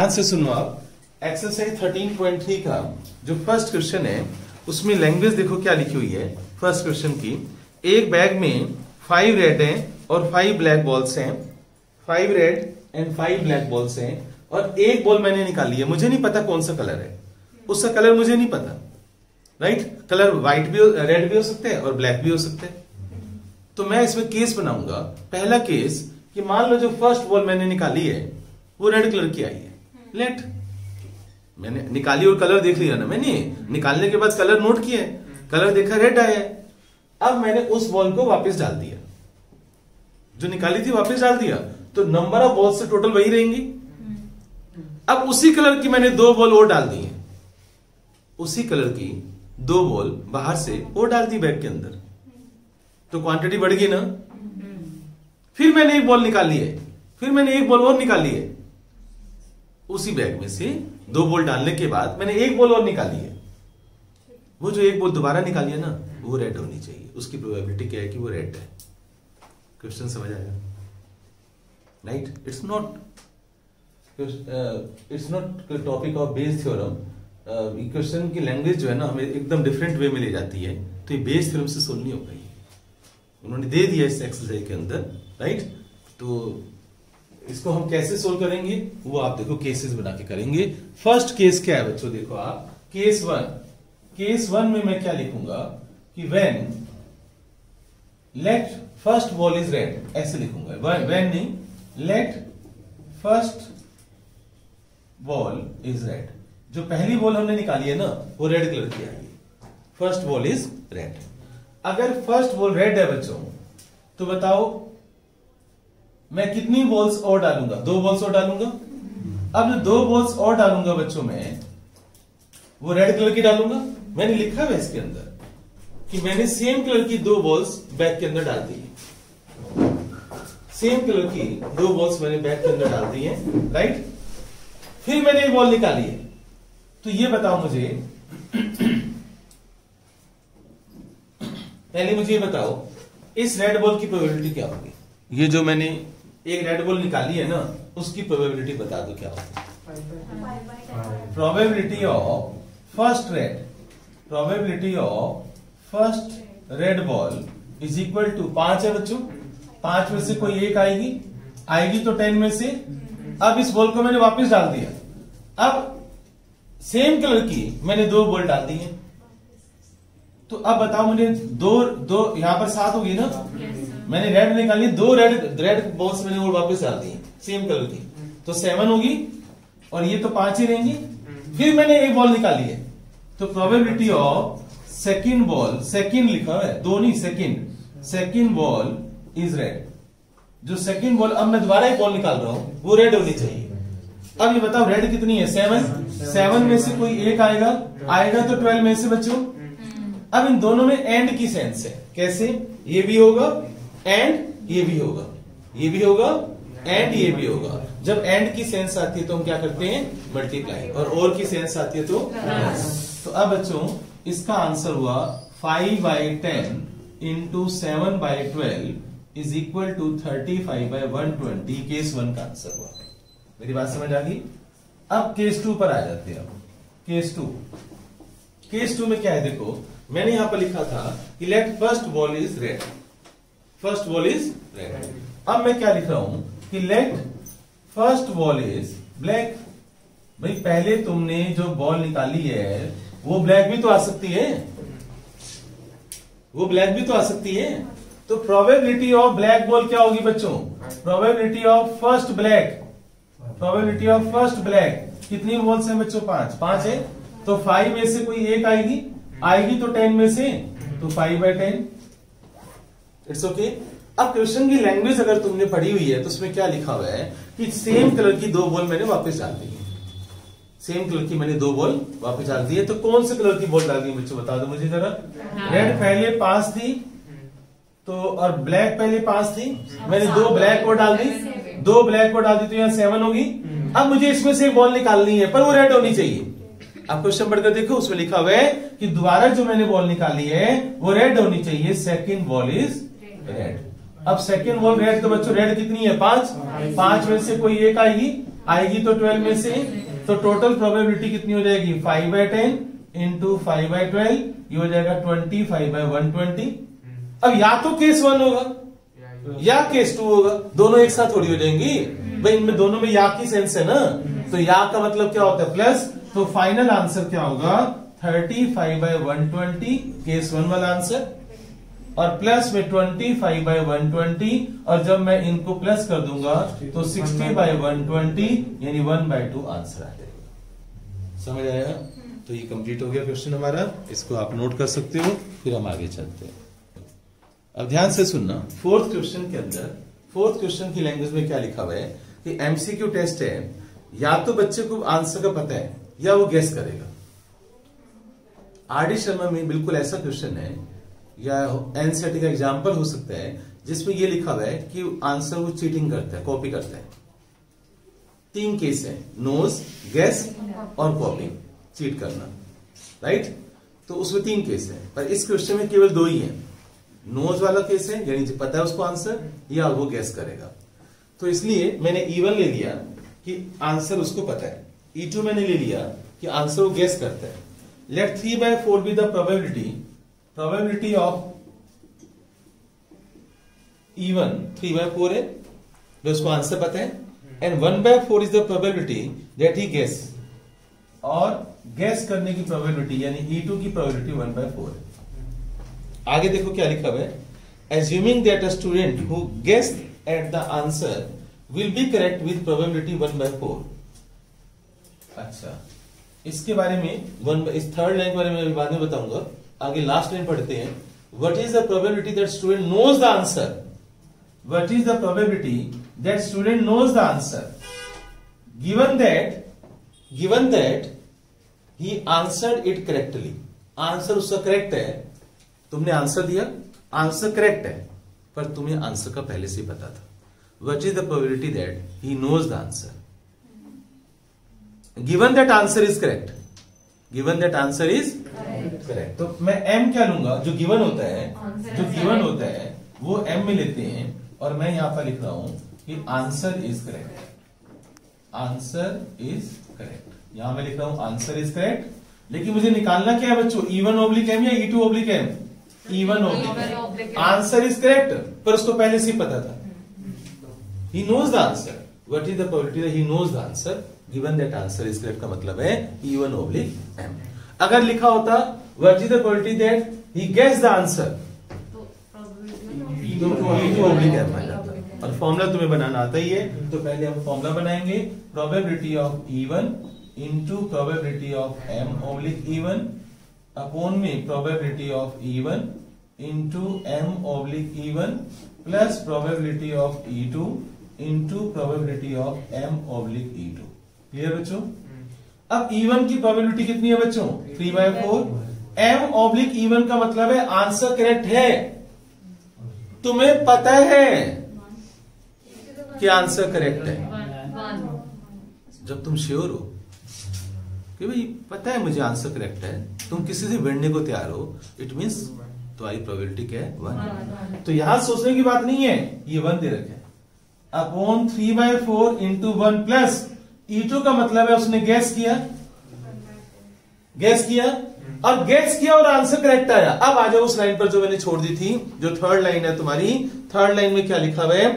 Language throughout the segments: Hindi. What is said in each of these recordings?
ध्यान से सुनो आप। एक्सरसाइज 13.3 का जो फर्स्ट क्वेश्चन है उसमें लैंग्वेज देखो क्या लिखी हुई है। फर्स्ट क्वेश्चन की, एक बैग में 5 रेड हैं और 5 ब्लैक बॉल्स हैं। 5 रेड एंड 5 ब्लैक बॉल्स हैं और एक बॉल मैंने निकाली है। मुझे नहीं पता कौन सा कलर है, उसका कलर मुझे नहीं पता, राइट। कलर व्हाइट भी, रेड भी हो सकते हैं और ब्लैक भी हो सकते हैं। तो मैं इसमें केस बनाऊंगा। पहला केस कि मान लो जो फर्स्ट बॉल मैंने निकाली है वो रेड कलर की आई है। लेट, मैंने निकाली और कलर देख लिया ना, मैंने निकालने के बाद कलर नोट किया है, कलर देखा रेड आया है। अब मैंने उस बॉल को वापस डाल दिया, जो निकाली थी वापस डाल दिया, तो नंबर ऑफ बॉल्स से टोटल वही रहेंगी। अब उसी कलर की मैंने 2 बॉल और डाल दी है, उसी कलर की 2 बॉल बाहर से और डाल दी बैग के अंदर, तो क्वांटिटी बढ़ गई ना। फिर मैंने एक बॉल निकाली है, फिर मैंने एक बॉल और निकाली है, उसी बैग में से 2 बॉल डालने के बाद मैंने एक बॉल और निकाली है। वो जो एक बॉल दोबारा निकाली है ना, वो रेड होनी चाहिए। उसकी प्रोबेबिलिटी क्या है कि वो रेड है। क्वेश्चन समझ आया, right. It's not topic of Bayes theorem. Question की लैंग्वेज जो है ना हमें एकदम डिफरेंट वे में ले जाती है, तो ये बेस थ्योरम से सोल्व नहीं हो पाई। उन्होंने दे दिया इस एक्सरसाइज के अंदर, राइट। तो इसको हम कैसे सोल्व करेंगे वो आप देखो, केसेस बना के करेंगे। फर्स्ट केस क्या है बच्चों, देखो आप, केस 1। केस 1 में मैं क्या लिखूंगा कि when let first ball is red, ऐसे लिखूंगा। व्हेन नहीं, let first ball is red. जो पहली बॉल हमने निकाली है ना वो रेड कलर की आई है। First ball is red. अगर फर्स्ट बॉल रेड है बच्चों, तो बताओ मैं कितनी बॉल्स और डालूंगा? 2 बॉल्स और डालूंगा। अब जो 2 बॉल्स और डालूंगा बच्चों में, वो रेड कलर की डालूंगा। मैंने लिखा है इसके अंदर कि मैंने सेम कलर की 2 बॉल्स बैग के अंदर डाल दी है। सेम कलर की 2 बॉल्स मैंने बैग के अंदर डाल दी है, राइट। फिर मैंने एक बॉल निकाली है, तो ये बताओ मुझे, पहले मुझे ये बताओ इस रेड बॉल की प्रोबेबिलिटी क्या होगी? ये जो मैंने एक रेड बॉल निकाली है ना, उसकी प्रोबेबिलिटी बता दो क्या होगी। Probability of first red, probability of first red ball is equal to 5 है बच्चों। 5 में से कोई एक आएगी तो 10 में से। अब इस बॉल को मैंने वापस डाल दिया। अब सेम कलर की मैंने 2 बॉल डाल दी है, तो अब बताओ मुझे, दो यहां पर 7 होगी ना। मैंने रेड निकाली, 2 रेड बॉल्स मैंने और वापस डाल दी सेम कलर की, तो 7 होगी और ये तो 5 ही रहेंगी। फिर मैंने एक बॉल निकाली है, तो probability of second ball, second लिखा है 2 नहीं, सेकंड बॉल इज रेड। जो सेकंड बॉल, अब मैं दोबारा एक बॉल निकाल रहा हूं, वो रेड होनी चाहिए। अब ये बताओ रेड कितनी है? 7 में से कोई एक आएगा तो 12 में से बच्चों। अब इन दोनों में एंड की सेंस है। कैसे? ये भी होगा एंड ये भी होगा, ये भी होगा एंड ये भी होगा। जब एंड की सेंस आती है तो हम क्या करते हैं? मल्टीप्लाई। और की सेंस आती है तो अब बच्चों इसका आंसर हुआ 5/10 into 7/12 is equal to 35/120। Case 1 का आंसर हुआ। मेरी बात समझ आ गई? अब केस 2 पर आ जाते हैं। केस 2 में क्या है देखो, मैंने यहां पर लिखा था कि let first ball is red. First ball is red. अब मैं क्या लिख रहा हूं कि let first ball is black. भाई पहले तुमने जो बॉल निकाली है वो ब्लैक भी तो आ सकती है, वो ब्लैक भी तो आ सकती है। तो प्रोबेबिलिटी ऑफ ब्लैक बॉल क्या होगी बच्चों? Probability of first black, probability of first black. कितनी बॉल्स हैं बच्चों? 5 है, तो 5 में से कोई एक आएगी तो 10 में से, तो 5/10। It's okay. अब क्वेश्चन की लैंग्वेज अगर तुमने पढ़ी हुई है तो उसमें क्या लिखा हुआ है कि सेम कलर की 2 बॉल मैंने वापस डाल दी है। सेम कलर की मैंने 2 बॉल वापस डाल दी है। तो कौन से कलर की बॉल डाल दी बच्चों, बता दो मुझे जरा। रेड पहले 5 थी, तो और ब्लैक पहले 5 थी। मैंने 2 ब्लैक और डाल दी, 2 ब्लैक और डाल दी, तो यहाँ 7 होगी। अब मुझे इसमें से एक बॉल निकालनी है, पर वो रेड होनी चाहिए। अब क्वेश्चन पढ़कर देखो, उसमें लिखा हुआ है कि दोबारा जो मैंने बॉल निकाली है वो रेड होनी चाहिए। Second ball is red. अब सेकंड बॉल रेड, तो बच्चों रेड कितनी है? 5 में से कोई एक आएगी तो 12 में से, तो टोटल प्रोबेबिलिटी कितनी हो जाएगी 5/10 इंटू 5/12, ये हो जाएगा 25/120। अब या तो केस 1 होगा या केस 2 होगा, दोनों एक साथ थोड़ी हो जाएंगी भाई, इनमें दोनों में या की सेंस है ना, तो या का मतलब क्या होता है प्लस, तो फाइनल आंसर क्या होगा 35/120 केस 1 वाला आंसर, और प्लस में 25/120, और जब मैं इनको प्लस कर दूंगा तो 60/120 यानी 1/2 आंसर आ जाएगा। समझ आया? तो ये कंप्लीट हो गया क्वेश्चन हमारा, इसको आप नोट कर सकते हो, फिर हम आगे चलते हैं। अब ध्यान से सुनना, फोर्थ क्वेश्चन के अंदर, फोर्थ क्वेश्चन की लैंग्वेज में क्या लिखा हुआ है कि एमसीक्यू टेस्ट है, या तो बच्चे को आंसर का पता है या वो गेस करेगा। आरडी शर्मा में बिल्कुल ऐसा क्वेश्चन है, या एनसीईआरटी का एग्जाम्पल हो सकता है जिसमें ये लिखा हुआ है कि आंसर वो चीटिंग करता है, कॉपी करता है। 3 केस है, नोज, गेस और कॉपी, चीट करना, राइट? तो उसमें 3 केस है, पर इस क्वेश्चन में केवल 2 ही है। नोज वाला केस है यानी पता है उसको आंसर, या वो गेस करेगा। तो इसलिए मैंने E1 ले लिया कि आंसर उसको पता है, E2 मैंने ले लिया कि आंसर वो गेस करता है। Let 3/4 be the probability of E1 3/4 है, जो उसको आंसर पता है, and 1/4 is the probability that he guess, और गेस करने की प्रोबेबिलिटी यानी E2 की प्रोबेबिलिटी 1/4 है। आगे देखो क्या लिखा हुआ है, assuming that a student who guessed eight the answer will be correct with probability 1/4। अच्छा, इसके बारे में इस थर्ड लाइन के बारे में बाद में बताऊंगा, आगे लास्ट लाइन पढ़ते हैं। What is the probability that student knows the answer, what is the probability that student knows the answer given that he answered it correctly. Answer उसका करेक्ट है, तुमने आंसर दिया, आंसर करेक्ट है, पर तुम्हें आंसर का पहले से ही पता था। What is the probability that he knows the answer given that answer is correct, given that answer is correct. तो मैं M क्या लूंगा, जो गिवन होता है वो M में लेते हैं, और मैं यहां पर लिख रहा हूं कि answer is correct, answer is correct. यहां मैं लिख रहा हूं आंसर इज करेक्ट, लेकिन मुझे निकालना क्या है बच्चों, E1/M या E2/M? E1/M। Answer is correct, पर उसको पहले से ही पता था, he knows the answer. What is the probability that he knows the answer given that answer is correct का मतलब है E1/M। अगर लिखा होता what is the probability that he guess the answer, तो E2/M आ जाता। और फॉर्मूला तुम्हें बनाना आता ही है, तो पहले हम फॉर्मूला बनाएंगे, probability of E1 into probability of M/E1 upon में probability of E1 into M/E1 plus probability of E2 into probability of M/E2। Clear बच्चों? अब E1 की प्रोबेबिलिटी कितनी है बच्चों, 3/4। M/E1 का मतलब है आंसर करेक्ट है, तुम्हें पता है कि आंसर करेक्ट है। जब तुम श्योर हो कि भाई पता है मुझे आंसर करेक्ट है, तुम किसी से भिड़ने को तैयार हो, इट मीन्स तुम्हारी प्रोबेबिलिटी क्या है, 1। तो यहां सोचने की बात नहीं है, ये 1 दे रखे अपॉन 3/4 इंटू 1 प्लस E2 का मतलब है उसने गैस किया और गेस किया और आंसर करेक्ट आया। अब आ जाओ उस लाइन पर जो मैंने छोड़ दी थी, जो थर्ड लाइन है तुम्हारी। थर्ड लाइन में क्या लिखा हुआ है,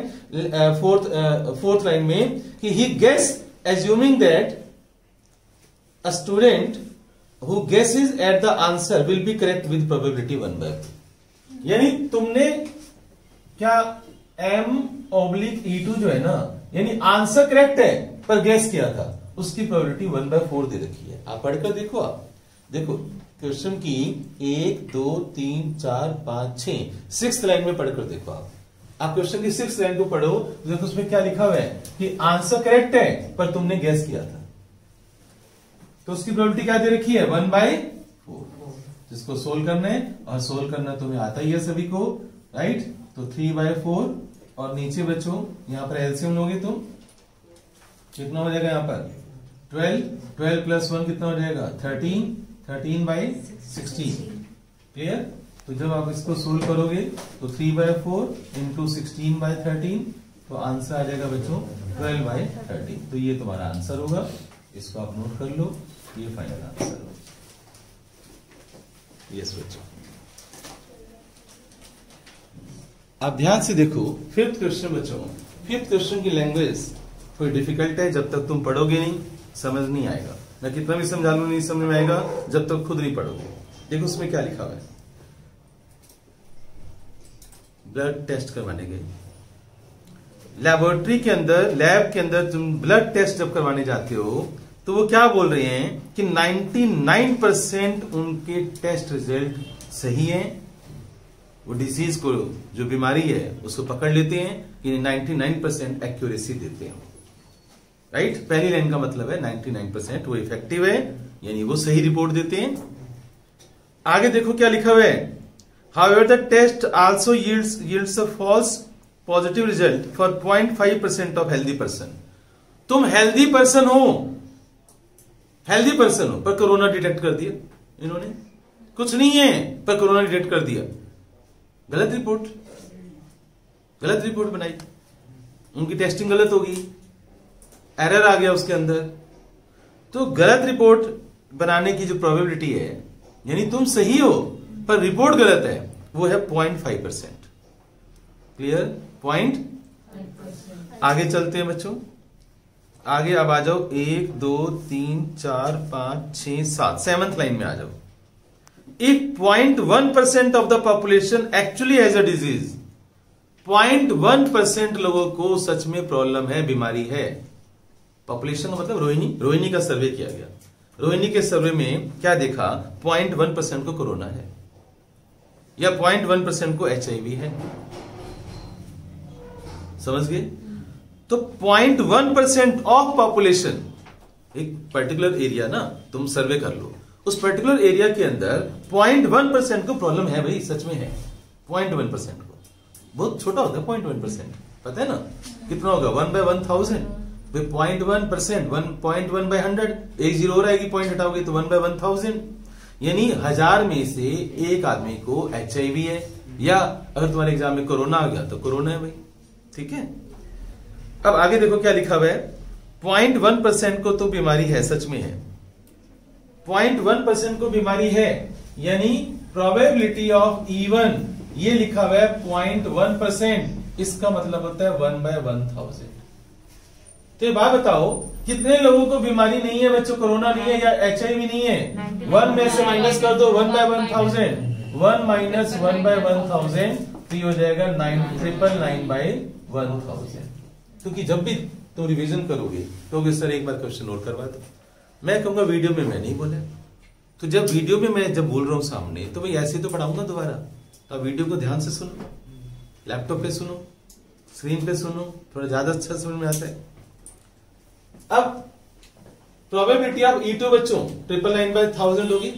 फोर्थ लाइन में कि he guess assuming that a student who guesses at the answer will be correct with probability 1/4। यानी तुमने क्या M/E2 जो है ना, यानी आंसर करेक्ट है पर गेस किया था, उसकी प्रोबेबिलिटी 1/4 दे रखी है। आप पढ़कर देखो, आप देखो क्वेश्चन की 1 2 3 4 5 6 6th लाइन में पढ़कर देखो। आप क्वेश्चन की 6th लाइन को पढ़ो, देखो उसमें क्या लिखा हुआ है कि आंसर करेक्ट है पर तुमने गेस किया था, तो उसकी प्रोबेबिलिटी क्या दे रखी है, 1/4। जिसको सोल्व करना है, और सोल्व करना तुम्हें आता ही है सभी को, राइट। तो 3/4 और नीचे बच्चों यहां पर एलसीएम लोगे तुम, कितना हो जाएगा यहाँ पर 12 प्लस 1 कितना हो जाएगा 13/16। क्लियर। तो जब आप इसको सोल्व करोगे तो 3/4 इंटू 16/13 तो आंसर आ जाएगा बच्चों 12/30। तो ये तुम्हारा आंसर होगा, इसको आप नोट कर लो, ये फाइनल आंसर होगा। यस बच्चों, आप ध्यान से देखो फिफ्थ क्वेश्चन बच्चों। फिफ्थ क्वेश्चन की लैंग्वेज थोड़ी डिफिकल्ट है, जब तक तुम पढ़ोगे नहीं समझ नहीं आएगा। मैं कितना भी समझा लूं नहीं समझ में आएगा जब तक खुद नहीं पढ़ोगे। देखो उसमें क्या लिखा हुआ है। ब्लड टेस्ट करवाने गए लेबोरेटरी के अंदर, लैब के अंदर तुम ब्लड टेस्ट जब करवाने जाते हो तो वो क्या बोल रहे हैं कि 99% उनके टेस्ट रिजल्ट सही है। वो डिजीज को, जो बीमारी है उसको पकड़ लेते हैं कि 99% एक्यूरेसी देते हैं। राइट, पहली लाइन का मतलब है 99% वो इफेक्टिव है, यानी वो सही रिपोर्ट देते हैं। आगे देखो क्या लिखा हुआ है। However, the test also yields a false positive result for 0.5% of healthy person. तुम हेल्दी पर्सन हो पर कोरोना डिटेक्ट कर दिया इन्होंने, कुछ नहीं है पर कोरोना डिटेक्ट कर दिया। गलत रिपोर्ट बनाई, उनकी टेस्टिंग गलत होगी, एरर आ गया उसके अंदर। तो गलत रिपोर्ट बनाने की जो प्रोबेबिलिटी है, यानी तुम सही हो पर रिपोर्ट गलत है, वो है 0.5%। क्लियर? 0.5%। आगे चलते हैं बच्चों, आगे अब आ जाओ 1 2 3 4 5 6 7 सेवंथ लाइन में आ जाओ। If 0.1% of the population actually has a disease, 0.1% लोगों को सच में प्रॉब्लम है, बीमारी है। पॉपुलेशन का मतलब रोहिणी का सर्वे किया गया। रोहिणी के सर्वे में क्या देखा, 0.1% को कोरोना है या 0.1% को HIV है। समझ गए? तो 0.1% ऑफ पॉपुलेशन, एक पर्टिकुलर एरिया ना, तुम सर्वे कर लो, उस पर्टिकुलर एरिया के अंदर 0.1% को प्रॉब्लम है भाई, सच में है। 0.1% को, बहुत छोटा होता है 0.1%, पता है ना कितना होगा, 1/1000। 0.1%, 1.1/100, एक जीरो और आएगी, पॉइंट हटाओगे तो 1/1000, यानी 1000 में से एक आदमी को HIV है, या अगर तुम्हारे एग्जाम में कोरोना आ गया तो कोरोना है भाई। ठीक है, अब आगे देखो क्या लिखा हुआ है। 0.1% को तो बीमारी है, सच में है, 0.1% को बीमारी है, यानी प्रोबेबिलिटी ऑफ इवन, ये लिखा हुआ है 0.1%, इसका मतलब होता है 1/1000। तो ये बात बताओ, कितने लोगों को बीमारी नहीं है बच्चों, कोरोना नहीं है या HIV नहीं है? 1 में से माइनस कर दो, 1/1000, 1 माइनस 1/1000, तो ये हो जाएगा 9,999/1000। क्योंकि जब भी तुम रिवीजन करोगे तो सर एक बार क्वेश्चन नोट करवा दो। मैं कहूंगा वीडियो में मैं नहीं बोला, तो जब वीडियो में मैं जब बोल रहा हूं सामने, तो भाई ऐसे तो पढ़ाऊंगा दोबारा। तो आप वीडियो को ध्यान से सुनो, लैपटॉप पे सुनो, स्क्रीन पे सुनो, थोड़ा ज्यादा अच्छा समझ में आता है। अब प्रोबेबिलिटी ऑफ E2 बच्चों 999/1000 होगी।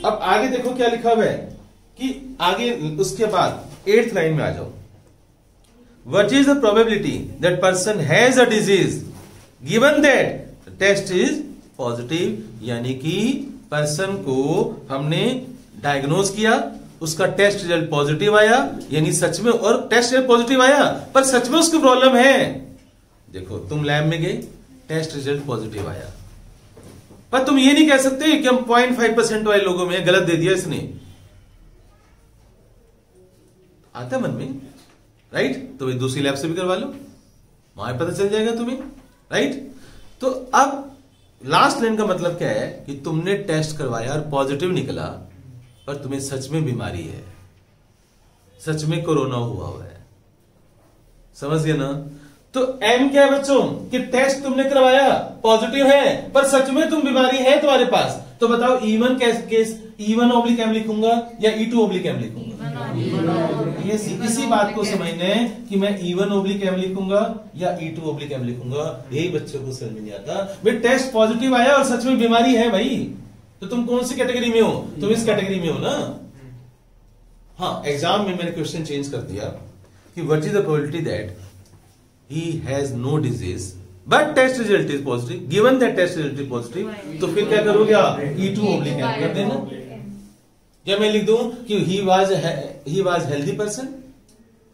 अब आगे देखो क्या लिखा हुआ है कि आगे उसके बाद 8th लाइन में आ जाओ। What is the probability that person has a disease given that the test is positive? यानी कि पर्सन को हमने डायग्नोज किया, उसका टेस्ट रिजल्ट पॉजिटिव आया, यानी सच में, और टेस्ट रिजल्ट पॉजिटिव आया पर सच में उसको प्रॉब्लम है। देखो तुम लैब में गए, टेस्ट रिजल्ट पॉजिटिव आया, पर तुम ये नहीं कह सकते कि हम 0.5% वाले लोगों में गलत दे दिया इसने। आता मन में, राइट? तो भाई दूसरी लैब से भी करवा लो, वहां पता चल जाएगा तुम्हें, राइट? तो अब लास्ट लाइन का मतलब क्या है कि तुमने टेस्ट करवाया और पॉजिटिव निकला, पर तुम्हें सच में बीमारी है, सच में कोरोना हुआ है। समझ गए ना? तो एम क्या है बच्चों कि टेस्ट तुमने करवाया, पॉजिटिव है, पर सच में तुम बीमारी है तुम्हारे पास। तो बताओ E1 केस E1/M लिखूंगा या E2/M लिखूंगा? ये इसी बात को समझने कि मैं E1/M लिखूंगा या E2/M लिखूंगा, यही बच्चों को समझ नहीं आता। भाई टेस्ट पॉजिटिव आया और सच में बीमारी है भाई, तो तुम कौन सी कैटेगरी में हो? तुम इस कैटेगरी में हो ना। हाँ, एग्जाम में मैंने क्वेश्चन चेंज कर दिया कि what is the probability that he has no disease but test result is positive, given that test result is positive, तो फिर क्या करोगे आप? E2/M कर देना। या मैं लिख दूं कि he was healthy person,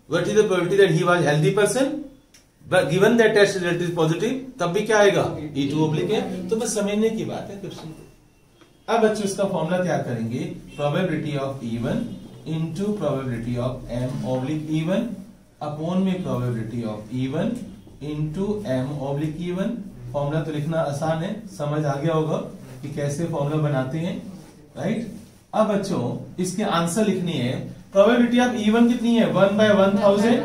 what is the probability that he was healthy person given that test result is positive, तब भी क्या आएगा, E2 ऑब्लिक है। तो बस समझने की बात है क्वेश्चन को। अब बच्चों इसका फॉर्मूला तैयार करेंगे, probability of E1 into probability of M oblique E1 upon में probability of E1 into M oblique E1। Formula तो लिखना आसान है, समझ आ गया होगा कि कैसे फॉर्मूला बनाते हैं, राइट। अब बच्चों इसके आंसर लिखनी है। प्रोबेबिलिटी ऑफ E1 कितनी है, 1/1000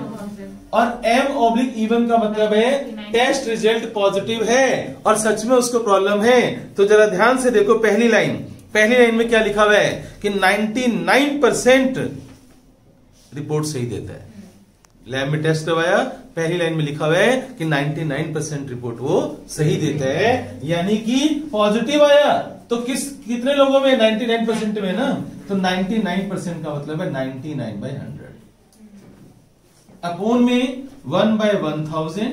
और M ऑब्लिक E1 का मतलब है टेस्ट रिजल्ट पॉजिटिव है और सच में उसको प्रॉब्लम है। तो जरा ध्यान से देखो, पहली लाइन में क्या लिखा हुआ है कि 99% रिपोर्ट सही देता है। लैब में टेस्ट करवाया, पहली लाइन में लिखा हुआ है कि 99% रिपोर्ट वो सही देता है, यानी कि पॉजिटिव आया। तो कितने लोगों में, 99% में ना, तो 99% का मतलब है 99/100 अपॉन में 1/1000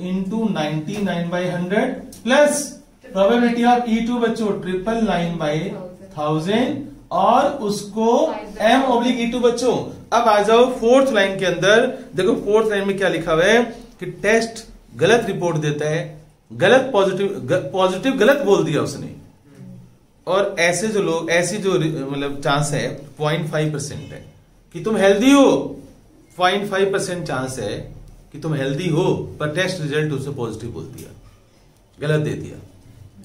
into 99/100 plus probability of E2 बच्चों 999/1000 और उसको M ऑब्लिक E2 बच्चों। अब आ जाओ फोर्थ लाइन के अंदर, देखो फोर्थ लाइन में क्या लिखा हुआ है कि टेस्ट गलत रिपोर्ट देता है, गलत पॉजिटिव गलत बोल दिया उसने, और ऐसे जो लोग, ऐसी जो मतलब चांस है 0.5% है कि तुम हेल्दी हो, 0.5% चांस है कि तुम हेल्दी हो, पर टेस्ट रिजल्ट उसे पॉजिटिव बोल दिया, गलत दे दिया,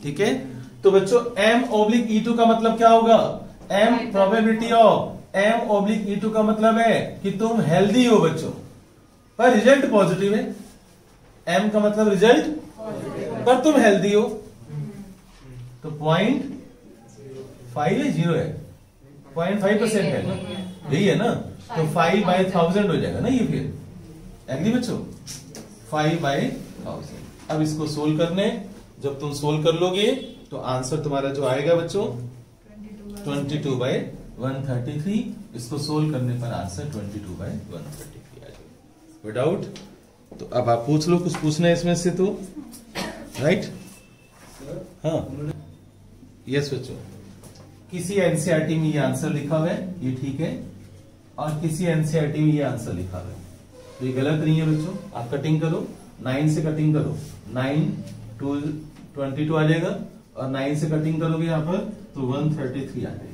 ठीक है। तो बच्चों M ऑब्लिक E2 का मतलब क्या होगा, M probability of M oblique E2 का मतलब है कि तुम हेल्दी हो बच्चों, पर रिजल्ट पॉजिटिव है। M का मतलब रिजल्ट, पर तुम हेल्दी हो, तो 0.5 है, 0 है, 0.5% है ना, यही है ना। तो 5/1000 हो जाएगा ना ये, फिर एग्री बच्चों, 5/1000। अब इसको सोल्व करने, जब तुम सोल्व कर लोगे तो आंसर तुम्हारा जो आएगा बच्चों 22/133। इसको सोल्व करने पर आंसर 22/133 आ जाएगा विदाउट। तो अब आप पूछ लो, कुछ पूछना है इसमें से तो, राइट। हाँ यस बच्चों, किसी एनसीईआरटी में ये आंसर लिखा हुआ है, ये ठीक है, और किसी एनसीईआरटी में ये आंसर लिखा हुआ है, तो ये गलत नहीं है बच्चों। आप कटिंग करो, 9 से कटिंग करो, 9 2 22 आ जाएगा, और 9 से कटिंग करोगे यहाँ पर तो 133 आ जाएगा।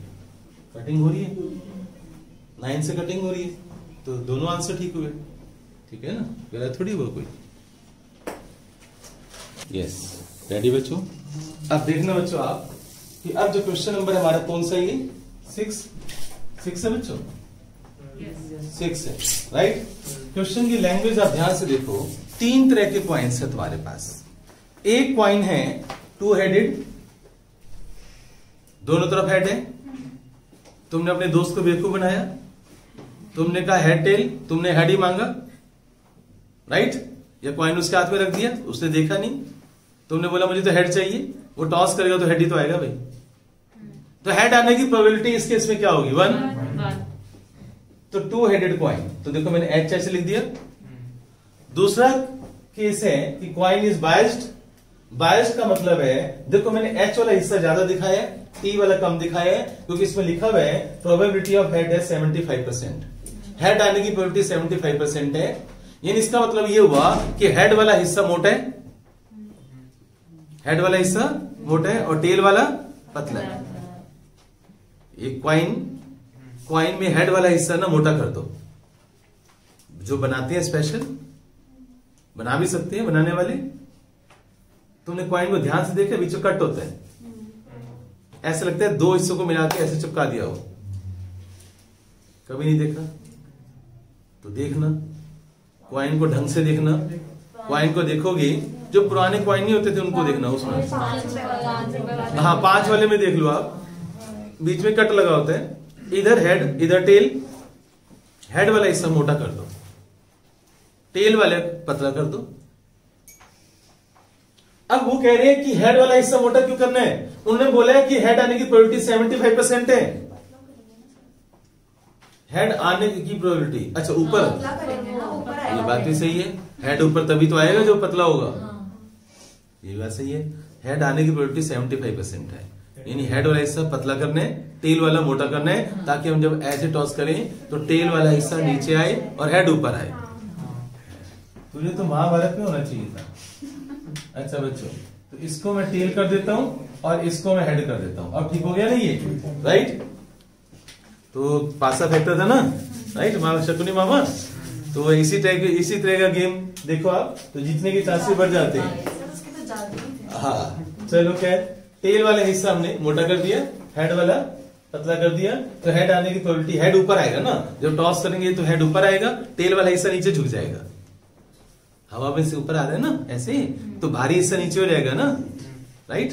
कटिंग हो रही है, 9 से कटिंग हो रही है, तो दोनों आंसर ठीक हुए, ठीक है ना, गलत थोड़ी हुआ कोई। यस रेडी बच्चों। अब देखना बच्चों आप कि अब जो क्वेश्चन नंबर हमारा कौन सा है, 6 है बच्चों, 6 है, राइट। क्वेश्चन की लैंग्वेज आप ध्यान से देखो, 3 तरह के कॉइन्स है तुम्हारे पास। एक कॉइन है 2 हेडेड, दोनों तरफ हेड है। तुमने अपने दोस्त को बेवकूफ बनाया, तुमने कहा हेड टेल, तुमने हेड ही मांगा, राइट। या कॉइन उसके हाथ में रख दिया, उसने देखा नहीं, तुमने बोला मुझे तो हेड चाहिए, वो टॉस करेगा तो हेड ही तो आएगा भाई। तो हेड आने की प्रोबेबिलिटी इस केस में क्या होगी, 1। तो 2 हेडेड कॉइन, तो देखो मैंने H ऐसे लिख दिया। दूसरा केस है कि कॉइन इज बायस्ड। बायस्ड का मतलब है, देखो मैंने H वाला हिस्सा ज्यादा दिखाया है, T वाला कम दिखाया है, क्योंकि इसमें लिखा हुआ है प्रोबेबिलिटी ऑफ हेड है 75%। हेड आने की प्रोबेबिलिटी 75% है, यानी इसका मतलब ये हुआ कि हेड वाला हिस्सा मोटा है, हेड वाला हिस्सा मोटा है और टेल वाला पतला है। एक कॉइन में हेड वाला हिस्सा ना मोटा कर दो। जो बनाते हैं स्पेशल, बना भी सकते हैं बनाने वाले। तुमने कॉइन को ध्यान से देखा, बीच में कट होता है, ऐसा लगता है 2 हिस्सों को मिला के ऐसे चिपका दिया हो। कभी नहीं देखा तो देखना, कॉइन को ढंग से देखना। कॉइन को देखोगे, जो पुराने कॉइन नहीं होते थे उनको देखना, उसमें हाँ 5 वाले में देख लो आप, बीच में कट लगा होता है, इधर हेड इधर टेल। हेड वाला हिस्सा मोटा कर दो, टेल वाले पतला कर दो। अब वो कह रहे हैं कि हेड वाला हिस्सा मोटा क्यों करना है। उन्होंने बोला है कि हेड आने की प्रोबेबिलिटी 75% है। हेड आने की प्रोबेबिलिटी, अच्छा ऊपर, ये बात भी सही है, हेड ऊपर तभी तो आएगा जो पतला होगा, ये बात सही है। हेड आने की प्रोबेबिलिटी 75% है, यानी हेड वाला हिस्सा पतला करना है, टेल वाला मोटा करना है, ताकि हम जब ऐसे टॉस करें तो टेल वाला हिस्सा नीचे आए और हेड ऊपर आए। तुझे तो महाभारत में होना चाहिए था। अच्छा बच्चों, तो इसको मैं टेल कर देता हूं और इसको मैं हेड कर देता हूं। अब ठीक हो गया ना ये, राइट? तो पासा फैक्टर था ना, राइट शकुनी मामा? तो इसी तरह का गेम देखो आप, तो जीतने के चांसेस बढ़ जाते हैं। हाँ चलो, क्या टेल वाला हिस्सा हमने मोटा कर दिया, हेड वाला पतला कर दिया, तो हेड आने की प्रोबेबिलिटी, हेड ऊपर आएगा ना, जब टॉस करेंगे तो हेड ऊपर आएगा, टेल वाला हिस्सा नीचे झुक जाएगा। हवा में से ऊपर आ रहा है ना ऐसे, तो भारी हिस्सा नीचे हो जाएगा ना, राइट?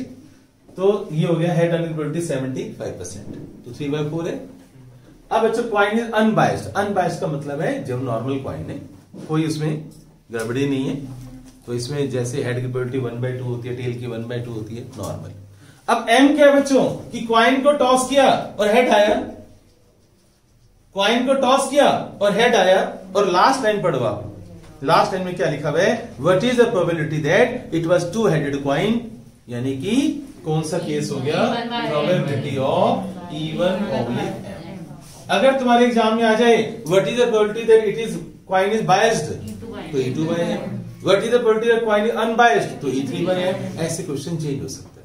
तो ये हो गया हेड आने की प्रोबेबिलिटी 75%, तो 3/4 है। अब बच्चों कॉइन इज अनबायस्ड। अनबायस्ड का मतलब है जब नॉर्मल कॉइन है, कोई उसमें गड़बड़ी नहीं है, तो इसमें जैसे हेड की प्रोबेबिलिटी 1/2 होती है, टेल की 1/2 होती है, नॉर्मल। अब एम क्या है बच्चों कि कॉइन को टॉस किया और हेड आया, कॉइन को टॉस किया और हेड आया, और लास्ट लाइन पढ़ो आप। लास्ट लाइन में क्या लिखा हुआ है? What is the probability that it was two headed coin, यानी कि कौन सा केस हो गया? Probability of even oblique M. अगर तुम्हारे एग्जाम में आ जाए what is the probability that it is coin is biased, तो E2/m। What is the probability that coin is unbiased, तो E3/m। ऐसे क्वेश्चन चेंज हो सकता है।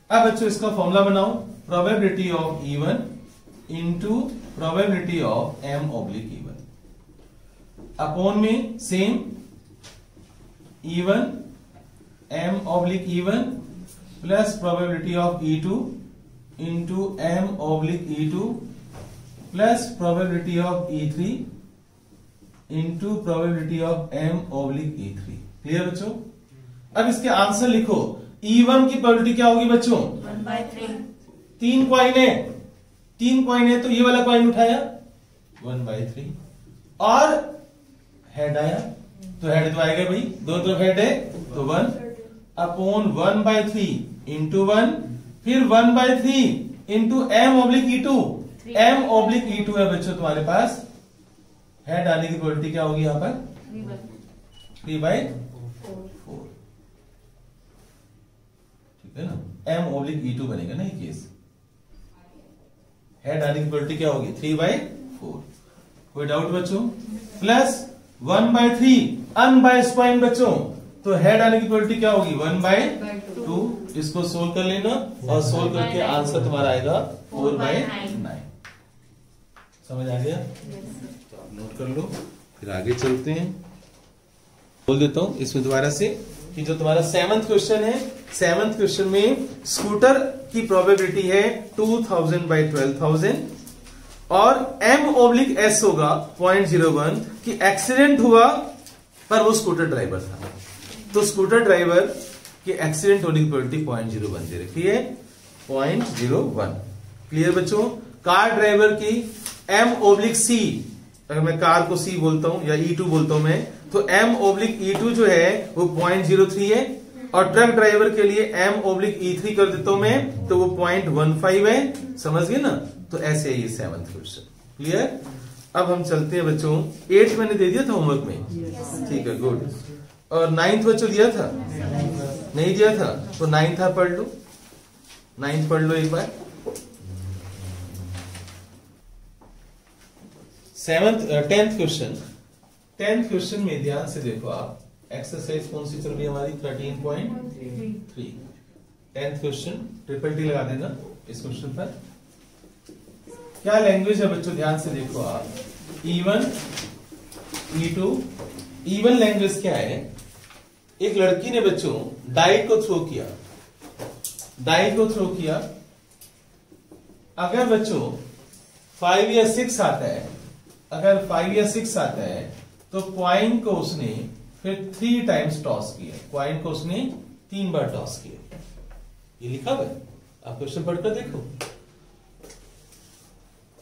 अब बच्चों इसका फॉर्मूला बनाओ, probability of even into probability of m oblique even upon में same even m oblique even plus probability of E2 into m oblique E2 plus probability of E3 into probability of m oblique E3। Clear बच्चों? अब इसके आंसर लिखो। E1 की प्रोबेबिलिटी क्या होगी बच्चों? 1/3। 3 कॉइन है, तो ये वाला कॉइन उठाया 1/3, और हेड आया, तो हेड तो आएगा भाई, दोनों तरफ हेड है, तो 1 अपॉन 1/3 इंटू 1, फिर 1/3 into m oblique E2। m oblique E2 है बच्चों तुम्हारे पास, हेड आने की प्रोबेबिलिटी क्या होगी यहां पर? 3/4। ठीक है ना, m ऑब्लिक E2 बनेगा ना ये केस। हेड आने की प्रोबेबिलिटी क्या होगी? 3/4। कोई डाउट बच्चों? प्लस 1/3 अनबायस्ड कॉइन बच्चों, तो हेड आने की प्रोबेबिलिटी क्या होगी? 1/2। इसको सोल्व कर लेना, और सोल्व करके आंसर तुम्हारा आएगा 4/9। समझ आ गया? तो आप नोट कर लो, फिर आगे चलते हैं। बोल देता हूं इसमें दोबारा से कि जो तुम्हारा 7th क्वेश्चन है, 7th क्वेश्चन में स्कूटर की प्रोबेबिलिटी है 2000/12,000, और m ऑब्लिक s होगा 0.01 कि एक्सीडेंट हुआ, पर वो स्कूटर ड्राइवर था, तो स्कूटर ड्राइवर के एक्सीडेंट होने की प्रोबेबिलिटी 0.01 दे रखी है, 0.01। क्लियर बच्चों? कार ड्राइवर की m ऑब्लिक c, अगर मैं कार को c बोलता हूं या E2 बोलता हूं मैं, तो m ऑब्लिक E2 जो है वो 0.03 है, और ट्रक ड्राइवर के लिए m ऑब्लिक E3 कर देता हूं मैं, तो वो 0.15 है। समझ गए ना? तो ऐसे है ये 7th क्वेश्चन। क्लियर? अब हम चलते हैं बच्चों, 8th मैंने दे दिया था होमवर्क में, ठीक है, गुड। और 9th बच्चों दिया था? नहीं दिया था, तो 9th आप पढ़ लो, 9th पढ़ लो एक बार। 10th क्वेश्चन, 10th क्वेश्चन में ध्यान से देखो आप, एक्सरसाइज कौन सी चल रही है हमारी? 13.3। 10th क्वेश्चन, ट्रिपल टी लगा देना इस क्वेश्चन पर। क्या लैंग्वेज है बच्चों? ध्यान से देखो आप, E1 E2। इवन लैंग्वेज क्या है? एक लड़की ने बच्चों डाई को थ्रो किया, डाई को थ्रो किया, अगर बच्चों 5 या 6 आता है, अगर 5 या 6 आता है, तो कॉइन को उसने फिर 3 टाइम्स टॉस किया, कॉइन को उसने 3 बार टॉस किया। ये लिखा हुआ है, आप क्वेश्चन पढ़कर देखो।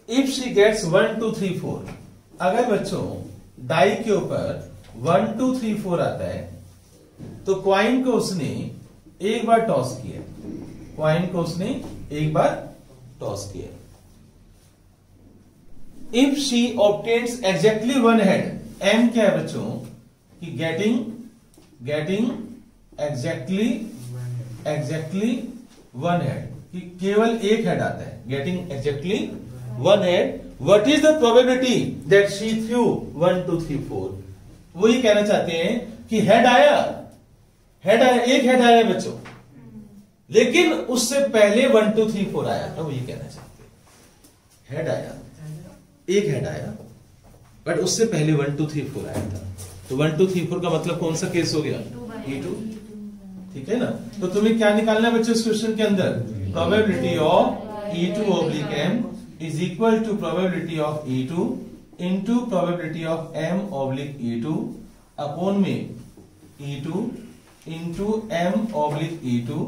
इफ शी गेट्स 1 2 3 4, अगर बच्चों डाई के ऊपर 1 2 3 4 आता है, तो कॉइन को उसने एक बार टॉस किया, कॉइन को उसने एक बार टॉस किया। If she obtains exactly 1 head, M क्या है बच्चों कि गेटिंग एग्जैक्टली 1 हेड, कि केवल एक हेड आता है, getting exactly 1 head. What is the probability that she threw 1 2 3 4? वो ये कहना चाहते हैं कि हेड आया, एक हेड आया बच्चों, लेकिन उससे पहले 1 2 3 4 आया था, वो ये कहना चाहते हैं। हेड आया, एक हेड आया, बट उससे पहले 1 2 3 4 आया था। तो 1 2 3 4 का मतलब कौन सा केस हो गया? E2। ठीक है ना? तो तुम्हें क्या निकालना है बच्चों इस क्वेश्चन के अंदर? Probability of E2 oblique M is equal to probability of E2 into probability of M oblique E2 upon में E2 into M oblique E2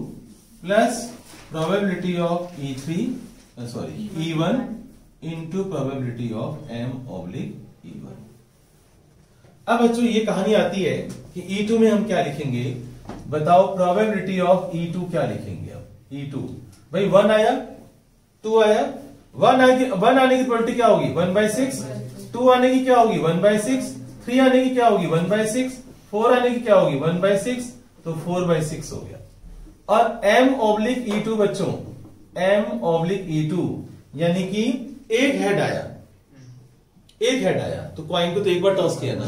plus probability of E1 into probability of M oblique E1। अब बच्चों ये कहानी आती है कि E2 में हम क्या लिखेंगे? बताओ प्रोबेबिलिटी ऑफ E2 क्या लिखेंगे? अब E2 भाई 1 आया, 2 आया, 1 आने की प्रोबेबिलिटी क्या होगी? 1/6। 2 आने की क्या होगी? 1/6। 3 आने की क्या होगी? 1/6। 4 आने की क्या होगी? 1/6। तो 4/6 हो गया। और M oblique E2 बच्चों, M oblique E2 यानी कि एक हेड आया, तो कॉइन को तो एक बार टॉस किया ना,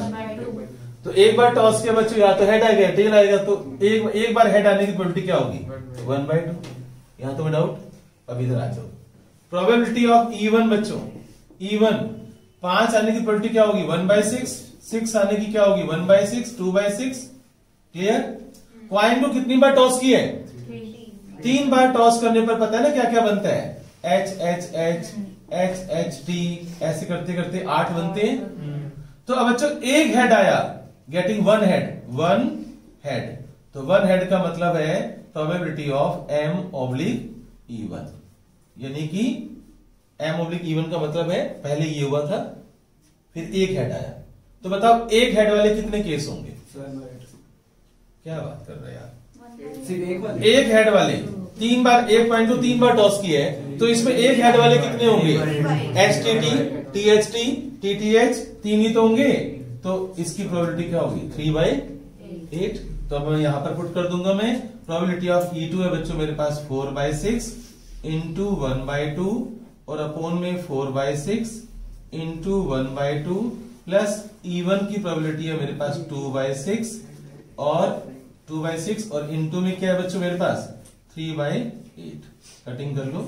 तो एक बार टॉस किया बच्चों, या तो हेड आएगा या टेल आएगा, तो एक बार हेड आने की प्रोबेबिलिटी क्या होगी? 1/2। यहां तो डाउट? अब इधर आ जाओ। प्रोबेबिलिटी ऑफ E1 बच्चों, E1 5 आने की प्रोबेबिलिटी क्या होगी? 1/6। 6 आने की क्या होगी? 1/6। 2/6। क्लियर? कॉइन को कितनी बार टॉस किया है? 3 बार टॉस करने पर पता है ना क्या क्या बनता है? H H H H H T, ऐसे करते करते 8 बनते हैं। तो अब बच्चों एक हेड आया, गेटिंग 1 हेड, तो 1 हेड का मतलब है probability of M oblique E1, यानी कि M oblique E1 का मतलब है पहले ये हुआ था, फिर एक हेड आया। तो बताओ एक हेड वाले कितने केस होंगे? क्या बात कर रहे यार? एक हेड वाले 3 बार, एक पॉइंट को 3 बार टॉस किया है, तो इसमें एक हेड वाले कितने होंगे? HTT, THT, TTH, 3 ही तो होंगे। तो इसकी प्रोबेबिलिटी क्या होगी? 3/8। तो अब मैं यहां पर पुट कर दूंगा मैं। प्रोबेबिलिटी ऑफ E2 है बच्चों मेरे पास 4/6 इंटू 1/2 और अपोन में 4/6 इंटू 1/2 प्लस E1 की प्रोबेबिलिटी है मेरे पास 2/6 और इंटू में क्या है बच्चों मेरे पास? 3/8। कटिंग कर लो,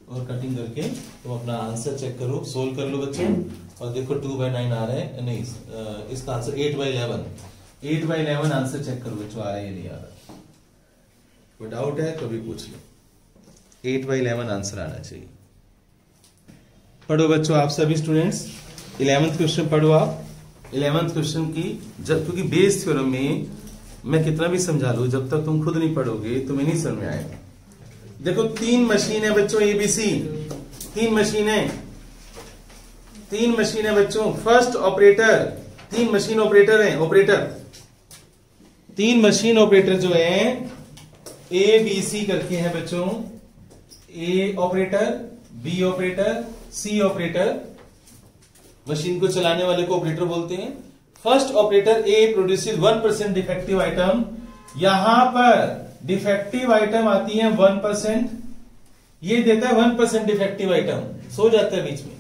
और कटिंग करके तुम अपना आंसर चेक करो, सोल्व कर लो बच्चों, और देखो 2/9 आ रहा है नहीं, इसका आंसर 8/11 आंसर चेक करो बच्चों, आ रहा है या नहीं आ रहा? कोई डाउट है तो भी पूछ लो। 8/11 आंसर आना चाहिए। पढ़ो बच्चों आप सभी स्टूडेंट्स, 11th क्वेश्चन पढ़ो आप। 11th क्वेश्चन की क्योंकि बेस थ्योरम में मैं कितना भी समझा लूं, जब तक तुम खुद नहीं पढ़ोगे तुम्हें नहीं समझ में आएगा। देखो 3 मशीन है बच्चों, ABC 3 मशीन है बच्चों। फर्स्ट ऑपरेटर, 3 मशीन ऑपरेटर है, 3 मशीन ऑपरेटर जो है ABC करके हैं बच्चों। A operator, B operator, C operator, machine को चलाने वाले को ऑपरेटर बोलते हैं। First operator A produces 1% defective item. यहां पर डिफेक्टिव आइटम आती है 1%, ये देता है 1% डिफेक्टिव आइटम, सो जाता है बीच में।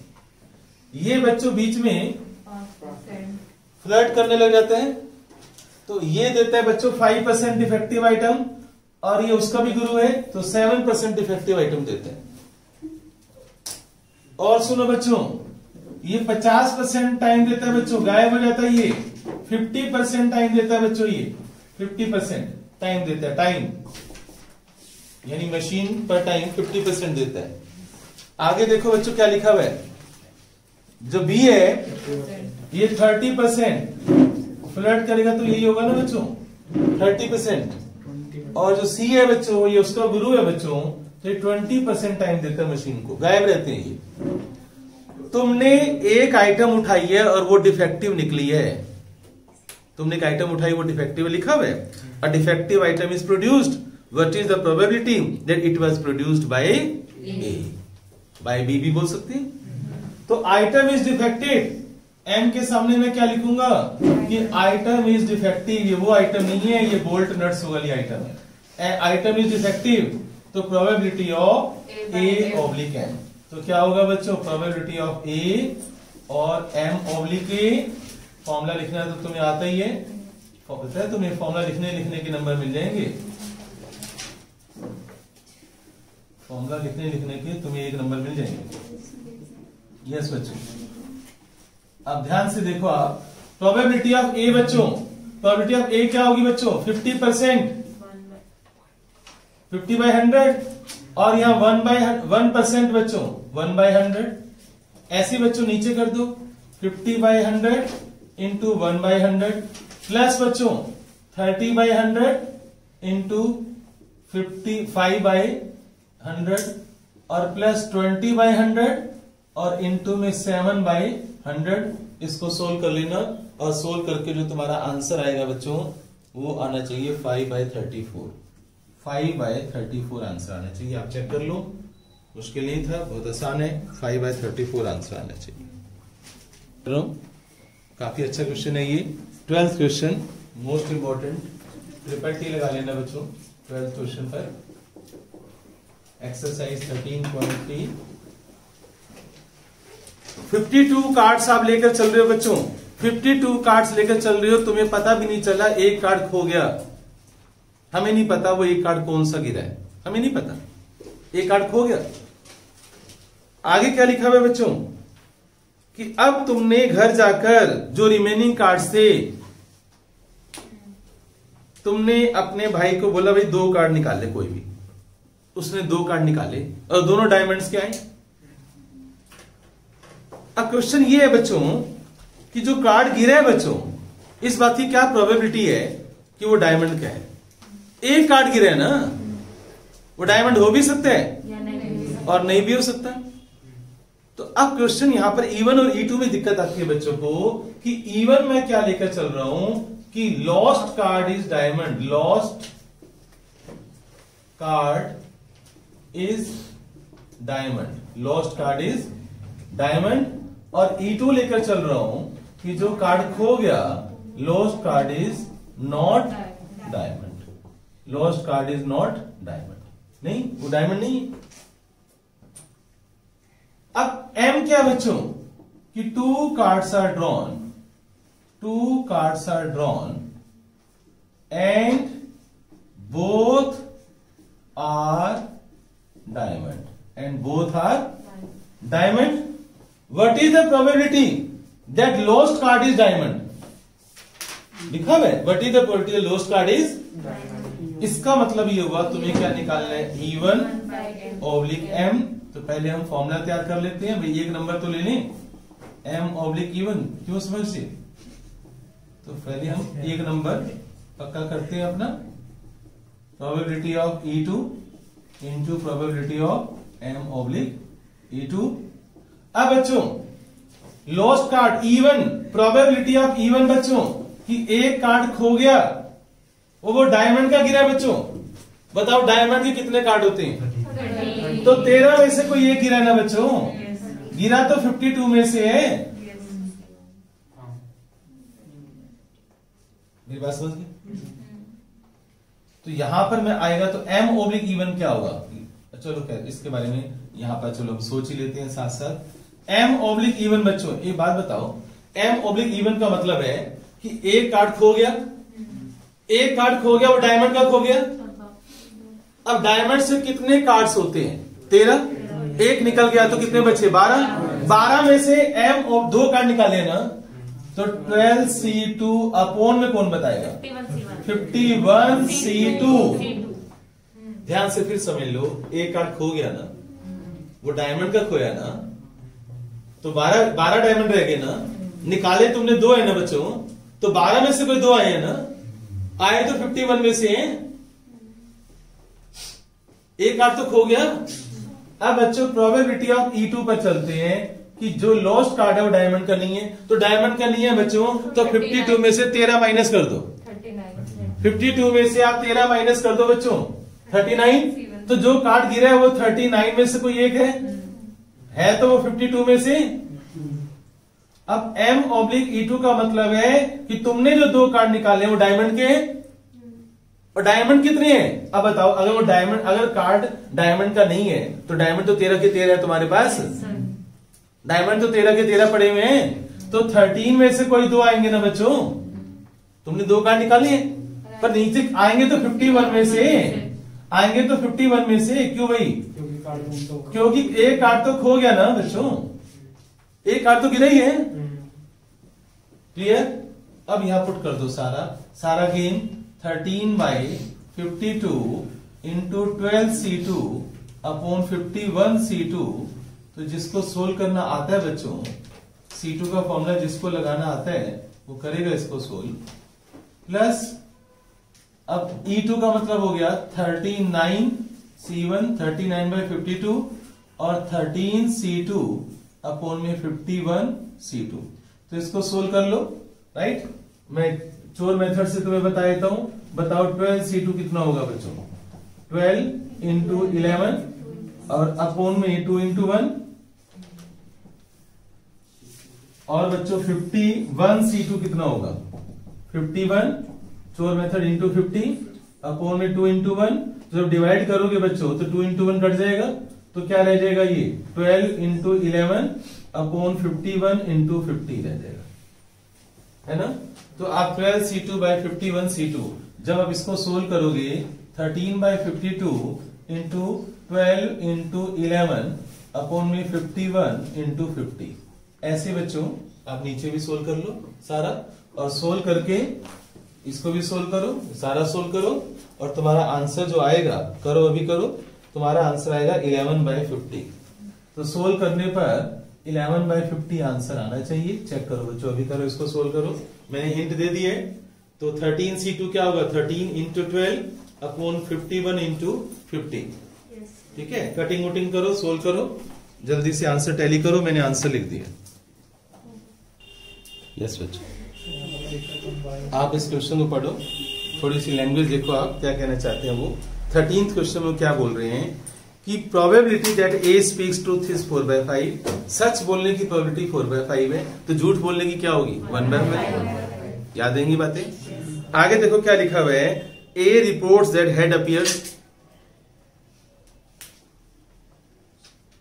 ये बच्चों बीच में फ्लर्ट करने लग जाता है, तो ये देता है बच्चों 5% डिफेक्टिव आइटम, और ये उसका भी गुरु है तो 7% डिफेक्टिव आइटम देता है। और सुनो बच्चों, ये 50% टाइम देता है बच्चों, गायब हो जाता है। ये 50% टाइम देता है बच्चों, ये 50% टाइम देता है, टाइम यानी मशीन पर टाइम 50% देता है। आगे देखो बच्चों क्या लिखा हुआ है, जो B है ये 30% फ्लर्ट करेगा, तो यही होगा ना बच्चों 30%। और जो C है बच्चों ये उसका गुरु है बच्चों, तो ये 20% टाइम देता है मशीन को, गायब रहते हैं ये। तुमने एक आइटम उठाई है और वो डिफेक्टिव निकली है, तुमने एक आइटम उठाई वो डिफेक्टिव लिखा हुआ है। A defective item is produced, what is the probability that it was produced by A, by B भी बोल सकते हैं। तो आइटम इज डिफेक्टिव, M के सामने मैं क्या लिखूंगा कि आइटम इज डिफेक्टिव। ये वो आइटम नहीं है, ये बोल्ट नट्स वाली आइटम है। आइटम इज डिफेक्टिव, तो probability of A oblique M, तो क्या होगा बच्चों प्रोबेबिलिटी ऑफ A और M ऑब्लिक A फॉर्मूला लिखना है तो तुम्हें आता ही है, पता है तुम्हें फॉर्मूला लिखने के नंबर मिल जाएंगे। फॉर्मूला लिखने के तुम्हें 1 नंबर मिल जाएंगे। यस बच्चों, अब ध्यान से देखो आप, प्रोबेबिलिटी ऑफ ए बच्चों, प्रोबेबिलिटी ऑफ ए क्या होगी बच्चों 50%, 50/100, और यहाँ 1% बच्चों 1/100। ऐसे बच्चों नीचे कर दो 50/100 इंटू 1/100 प्लस बच्चों 30/100 इंटू 55/100 और प्लस 20/100 और इंटू में 7/100। इसको सोल्व कर लेना और सोल्व करके जो तुम्हारा आंसर आएगा बच्चों वो आना चाहिए 5/34। 5/34 आंसर आना चाहिए। आप चेक कर लो, मुश्किल नहीं था, बहुत आसान है। 5/34 आंसर आना चाहिए। काफी अच्छा क्वेश्चन है ये। 12th question most important, triple T लगा लेना बच्चों 12th क्वेश्चन पर। एक्सरसाइज 13.3। 52 कार्ड्स आप लेकर चल रहे हो बच्चों, 52 कार्ड्स लेकर चल रहे हो, तुम्हें पता भी नहीं चला एक कार्ड खो गया। हमें नहीं पता वो एक कार्ड कौन सा गिरा है, हमें नहीं पता, एक कार्ड खो गया। आगे क्या लिखा हुआ है बच्चों कि अब तुमने घर जाकर जो रिमेनिंग कार्ड्स थे, तुमने अपने भाई को बोला भाई 2 कार्ड निकाल ले कोई भी। उसने 2 कार्ड निकाले और दोनों डायमंड्स के आए। अब क्वेश्चन ये है बच्चों कि जो कार्ड गिरा है बच्चों, इस बात की क्या प्रोबेबिलिटी है कि वो डायमंड का है। एक कार्ड गिरा है ना, वो डायमंड हो भी सकता है और नहीं भी हो सकता। तो अब क्वेश्चन यहां पर E1 और E2 में दिक्कत आती है बच्चों को कि E1 में क्या लेकर चल रहा हूं कि lost card is diamond, lost card is diamond, lost card is diamond. और E2 लेकर चल रहा हूं कि जो कार्ड खो गया, lost card is not diamond, lost card is not diamond. नहीं, वो डायमंड नहीं है। अब M क्या बच्चों कि 2 cards are drawn, 2 cards are drawn and both are diamond, and both are diamond. What is the probability that lost card is diamond? लिखा है what is the probability that lost card is diamond? इसका मतलब ये हुआ तुम्हें क्या निकालना है E1 ओब्लिक M। तो पहले हम फॉर्मूला तैयार कर लेते हैं भाई, 1 नंबर तो ले लें M ओब्लिक E1, क्यों समझ से। तो पहले हम 1 नंबर पक्का करते हैं अपना, probability of E2 into probability of M oblique E2। अब बच्चों lost card E1, probability of E1 बच्चों कि एक कार्ड खो गया, वो डायमंड का गिरा बच्चों। बताओ डायमंड के कितने कार्ड होते हैं? तो 13 में से कोई एक गिरा ना बच्चों, गिरा तो 52 में से है। मेरी बात समझ गई? तो यहां पर मैं आएगा तो M ओब्लिक E1 क्या होगा। चलो खैर इसके बारे में यहां पर चलो हम सोच ही लेते हैं साथ साथ। M ओब्लिक E1 बच्चों एक बात बताओ, M ओब्लिक E1 का मतलब है कि एक कार्ड खो गया, एक कार्ड खो गया, वो डायमंड का खो गया। अब डायमंड से कितने कार्ड्स होते हैं? 13, एक निकल गया तो कितने बचे? 12। 12 में से M 2 कार्ड निकाले ना, तो 12C2 अपॉन में कौन बताएगा? 51C2। ध्यान से फिर समझ लो, एक कार्ड खो गया ना, वो डायमंड का खोया ना, तो 12 डायमंड रह गए ना, निकाले तुमने 2 है ना बच्चों, तो 12 में से कोई 2 आए हैं ना, आए तो 51 में से हैं, एक कार्ड तो खो गया। अब बच्चों प्रोबेबिलिटी ऑफ E2 पर चलते हैं कि जो लॉस्ट कार्ड है वो डायमंड का नहीं है, तो डायमंड का नहीं है बच्चों, तो 52 में से 13 माइनस कर दो, 52 में से आप 13 माइनस कर दो बच्चों, 39। तो जो कार्ड गिरा है वो 39 में से कोई एक है तो वो 52 में से। अब M ओब्लिक E2 का मतलब है कि तुमने जो 2 कार्ड निकाले वो डायमंड के, और डायमंड कितने हैं? अब बताओ, अगर वो डायमंड, अगर कार्ड डायमंड का नहीं है तो डायमंड तो 13 के 13 है तुम्हारे पास, डायमंड तो 13 के 13 पड़े हुए हैं, तो 13 में से कोई 2 आएंगे ना बच्चों, तुमने 2 कार्ड निकाली है, पर नीचे आएंगे तो 51 में से आएंगे, तो 51 में से क्यों भाई? क्योंकि एक कार्ड तो खो गया ना बच्चों, एक कार्ड तो गिरा ही है। क्लियर? अब यहां पुट कर दो सारा game 13/52 into 12C2 upon 51C2। तो जिसको सोल्व करना आता है बच्चों, C2 का फॉर्मूला जिसको लगाना आता है वो करेगा इसको सोल्व, प्लस अब E2 का मतलब हो गया 39C1 39/52 और 13C2 अपॉन में 51C2। तो इसको सोल्व कर लो, राइट? मैं चोर मेथड से तुम्हें बता देता हूं। बताओ 12C2 कितना होगा बच्चों? 12 इंटू 11 और अपॉन में 2 इंटू 1, और बच्चों 51C2 कितना होगा? 51 चोर मेथड इंटू 50 अपॉन में 2 इंटू 1। जब डिवाइड करोगे बच्चों तो 2 इंटू 1 कट जाएगा, तो क्या रह जाएगा? ये 12 इंटू 11 अपॉन 51 इंटू 50 रह जाएगा, है ना? तो आप 12C2/51C2 जब आप इसको सोल्व करोगे 13/52 इंटू 12 इंटू 11 अपॉन में 51 इंटू 50। ऐसे बच्चों आप नीचे भी सोल्व कर लो सारा, और सोल्व करके इसको भी सोल्व करो, सारा सोल्व करो, और तुम्हारा आंसर जो आएगा, करो अभी करो, तुम्हारा आंसर आएगा 11/50। तो सोल्व करने पर 11/50 आंसर आना चाहिए। चेक करो बच्चों, अभी करो, इसको सोल्व करो। मैंने हिंट दे दिए। तो 13C2 क्या होगा? 13 इंटू 12 अपॉन 51 इंटू 50। ठीक है, कटिंग वटिंग करो, सोल्व करो, जल्दी से आंसर टैली करो। मैंने आंसर लिख दिया। यस बच्चों, आप इस क्वेश्चन को पढ़ो, थोड़ी सी लैंग्वेज देखो, आप क्या कहना चाहते हैं। वो 13th क्वेश्चन में क्या बोल रहे हैं कि probability that A speaks truth is 4/5। सच बोलने की प्रोबेबिलिटी 4/5 है, तो झूठ बोलने की क्या होगी? 1/5। याद आएंगी बातें? आगे देखो क्या लिखा हुआ है, ए रिपोर्ट्स दैट हेड अपीयर्स।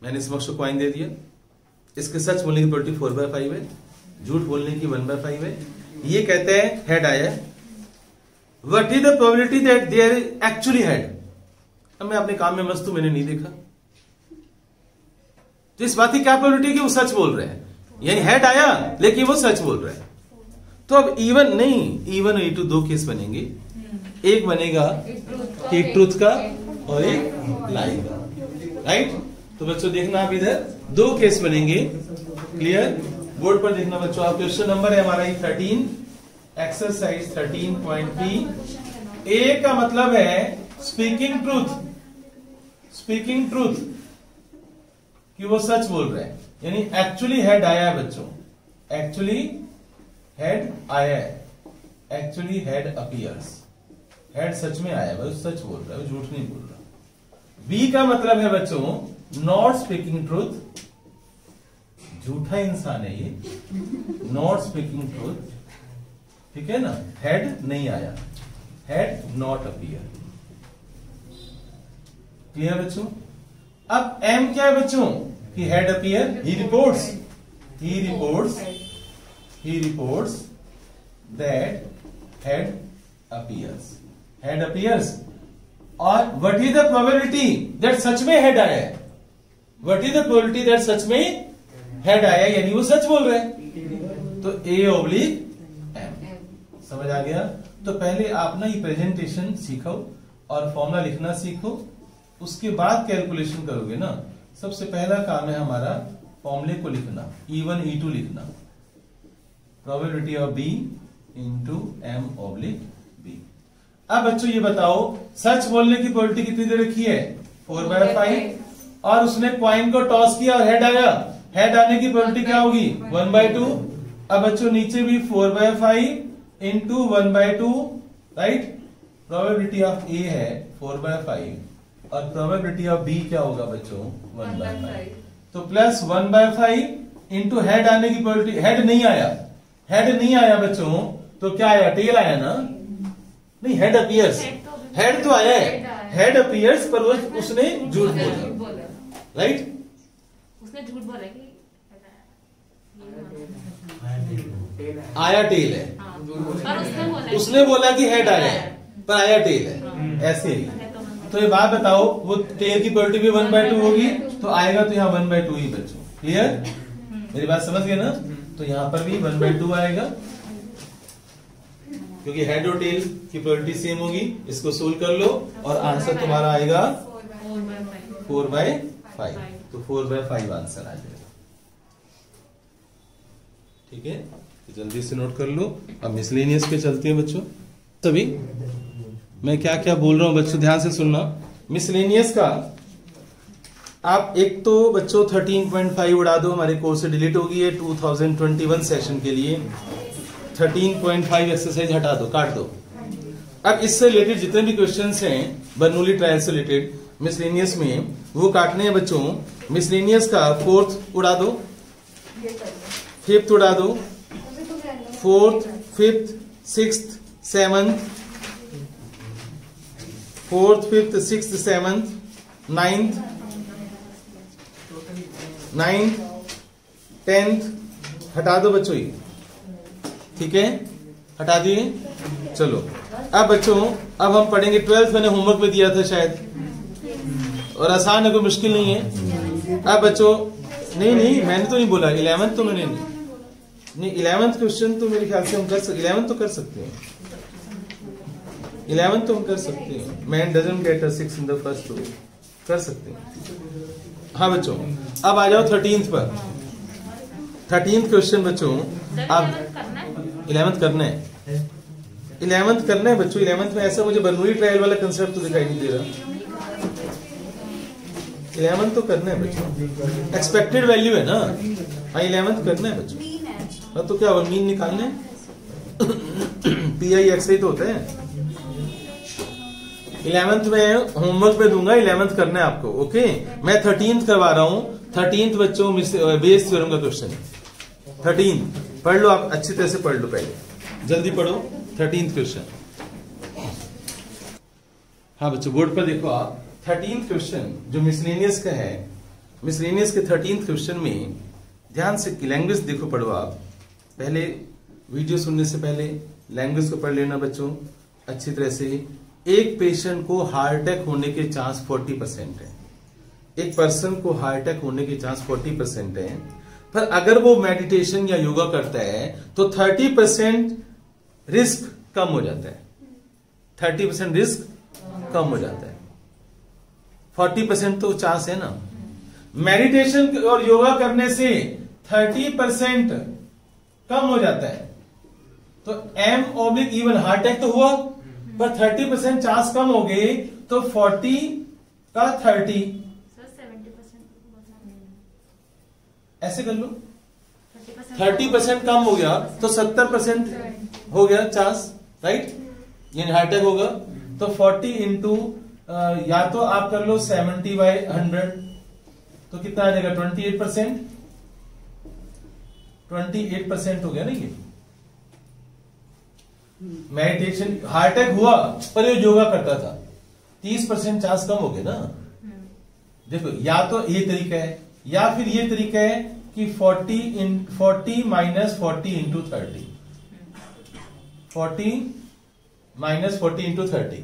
मैंने इस मक्स को कॉइन दे दिया। इसके सच बोलने की प्रोबेबिलिटी 4/5 है, झूठ बोलने की 1/5 है। ये कहते हैं हेड आया है। What is the probability that there actually head? अब मैं अपने काम में मस्त हूं, मैंने नहीं देखा, तो इस बात की क्या प्रोबेबिलिटी कि वो सच बोल रहे हैं, यानी हेड आया लेकिन वो सच बोल रहे हैं। तो अब इवन नहीं, इवन E2 दो केस बनेंगे, एक बनेगा एक ट्रूथ का और एक लाई का, राइट? तो बच्चों देखना, आप इधर 2 केस बनेंगे। क्लियर? बोर्ड पर देखना बच्चों। आप क्वेश्चन नंबर है हमारा 13, एक्सरसाइज 13.3। ए का मतलब है स्पीकिंग ट्रूथ, स्पीकिंग ट्रूथ कि वो सच बोल रहे हैं, यानी एक्चुअली हेड आया है बच्चों, एक्चुअली हेड आया है, एक्चुअली हेड अपीयर्स, हेड सच में आया है, वो सच बोल रहा है, वो झूठ नहीं बोल रहा। बी का मतलब है बच्चों नॉट स्पीकिंग ट्रूथ, झूठा इंसान है ये, नॉट स्पीकिंग ट्रूथ। ठीक है ना? हेड नहीं आया, हेड नॉट अपीयर। क्लियर बच्चों? अब एम क्या है बच्चों? कि head appear, he reports, he reports, he reports that head appears, head appears. और what is the probability that सच में हेड आया है? What is the probability that सच में हेड आया, यानी वो सच बोल रहे हैं। तो ए ऑब्लिक एम। समझ आ गया? तो पहले आप ना ये प्रेजेंटेशन सीखो और फॉर्मूला लिखना सीखो, उसके बाद कैलकुलेशन करोगे ना। सबसे पहला काम है हमारा फॉर्मूले को लिखना, E1 E2 लिखना, probability of B into M oblique B. अब बच्चों ये बताओ, सच बोलने की प्रोबेबिलिटी कितनी दे रखी है? 4/5, और उसने कॉइन को टॉस किया और हेड आया, हेड आने की प्रोबेबिलिटी क्या होगी? 1/2। अब बच्चों नीचे भी 4/5 इंटू 1/2, राइट? प्रोबेबिलिटी ऑफ ए है 4/5 और प्रोबेबिलिटी ऑफ बी क्या होगा बच्चों? 1/5। तो प्लस 1/5 इंटू हेड आने की प्रोबेबिलिटी, हेड नहीं आया, हेड नहीं आया बच्चों, तो क्या आया? टेल आया ना? नहीं, हेड अपीयर्स, हेड तो आया है, हेड अपीयर्स, पर वो उसने झूठ बोला, राइट? उसने झूठ बोला कि आया टेल है, पर उसने बोला कि हेड आया है पर आया टेल है, ऐसे ही। तो ये बात बताओ, वो टेल की प्रोबेबिलिटी भी 1/2 होगी तो आएगा तो यहाँ 1/2 ही बच्चों। क्लियर? मेरी बात समझ गए ना? तो यहाँ पर भी 1/2 आएगा क्योंकि हेड और टेल की प्रोबेबिलिटी सेम होगी। इसको सोल्व कर लो और आंसर तुम्हारा आएगा 4/5। तो 4/5 आंसर आ जाएगा। ठीक है, तो जल्दी से नोट कर लो। अब मिसलेनियस पे चलते हैं बच्चों। तभी मैं क्या क्या बोल रहा हूं बच्चों, ध्यान से सुनना। मिसलेनियस का आप एक तो बच्चों 13.5 उड़ा दो, हमारे कोर्स से डिलीट होगी है 2021 सेशन के लिए। 13.5 एक्सरसाइज हटा दो, काट दो। अब इससे रिलेटेड जितने भी क्वेश्चंस हैं बर्नौली ट्रायल से रिलेटेड मिसलेनियस में, वो काटने हैं बच्चों। मिसलेनियस का 4th उड़ा दो, 5th उड़ा दो, 4th, 5th, 6th, 7th, 4th, 5th, 6th, 7th, 9th, 10th हटा दो बच्चों ये। ठीक है, हटा दिए। चलो अब बच्चों, अब हम पढ़ेंगे 12th। मैंने होमवर्क में दिया था शायद, और आसान है, कोई मुश्किल नहीं है। अब बच्चों, नहीं मैंने तो नहीं बोला 11th तो मैंने नहीं 11th क्वेश्चन तो मेरे ख्याल से हम कर सकते, 11th तो कर सकते हैं, 11th तो हम कर सकते हैं। Man doesn't get a 6 in the first two, कर सकते हैं। हाँ बच्चों, अब आ जाओ 13th पर। 13th क्वेश्चन बच्चों, अब 11th करना है, 11th करना है बच्चों। 11th में ऐसा मुझे बर्नौली ट्रायल वाला कंसेप्ट तो दिखाई नहीं दे रहा। 11th तो करना है बच्चों, एक्सपेक्टेड वैल्यू है ना। हाँ 11th करना है बच्चों। हाँ तो क्या हुआ, मीन निकालना है। PIXI तो होता है। 11th में होमवर्क में दूंगा, 11th करना है आपको। ओके, मैं 13th करवा रहा हूं। 13th बच्चों बेस थ्योरम का क्वेश्चन है। 13th पढ़ लो आप, अच्छी तरह से पढ़ लो, पहले जल्दी पढ़ो 13th क्वेश्चन। हाँ बच्चों, बोर्ड पर देखो आप। 13th क्वेश्चन जो मिसलेनियस का है, मिसलेनियस के 13th क्वेश्चन में ध्यान से लैंग्वेज देखो, पढ़ो आप। पहले वीडियो सुनने से पहले लैंग्वेज को पढ़ लेना बच्चों अच्छी तरह से। एक पेशेंट को हार्ट अटैक होने के चांस 40% है। एक पर्सन को हार्ट अटैक होने के चांस 40% है, पर अगर वो मेडिटेशन या योगा करता है तो 30% रिस्क कम हो जाता है। 30% रिस्क कम हो जाता है। 40% तो चांस है ना। मेडिटेशन और योगा करने से 30% कम हो जाता है। तो M/E हार्ट अटैक तो हुआ, पर 30% चांस कम हो गए, तो 40 का 30 ऐसे कर लो। 30% कम हो गया तो 70% हो गया चांस, राइट? यानी हार्ट अटैक होगा। तो 40 इंटू या तो आप कर लो 70/100, तो कितना आ जाएगा 28%। 28% हो गया ना ये। मेडिटेशन, हार्ट अटैक हुआ पर ये योगा करता था, 30% चांस कम हो गए ना। देखो, या तो ये तरीका है या फिर ये तरीका है कि 40 माइनस 40 इंटू 30, 40 माइनस 40 इंटू 30,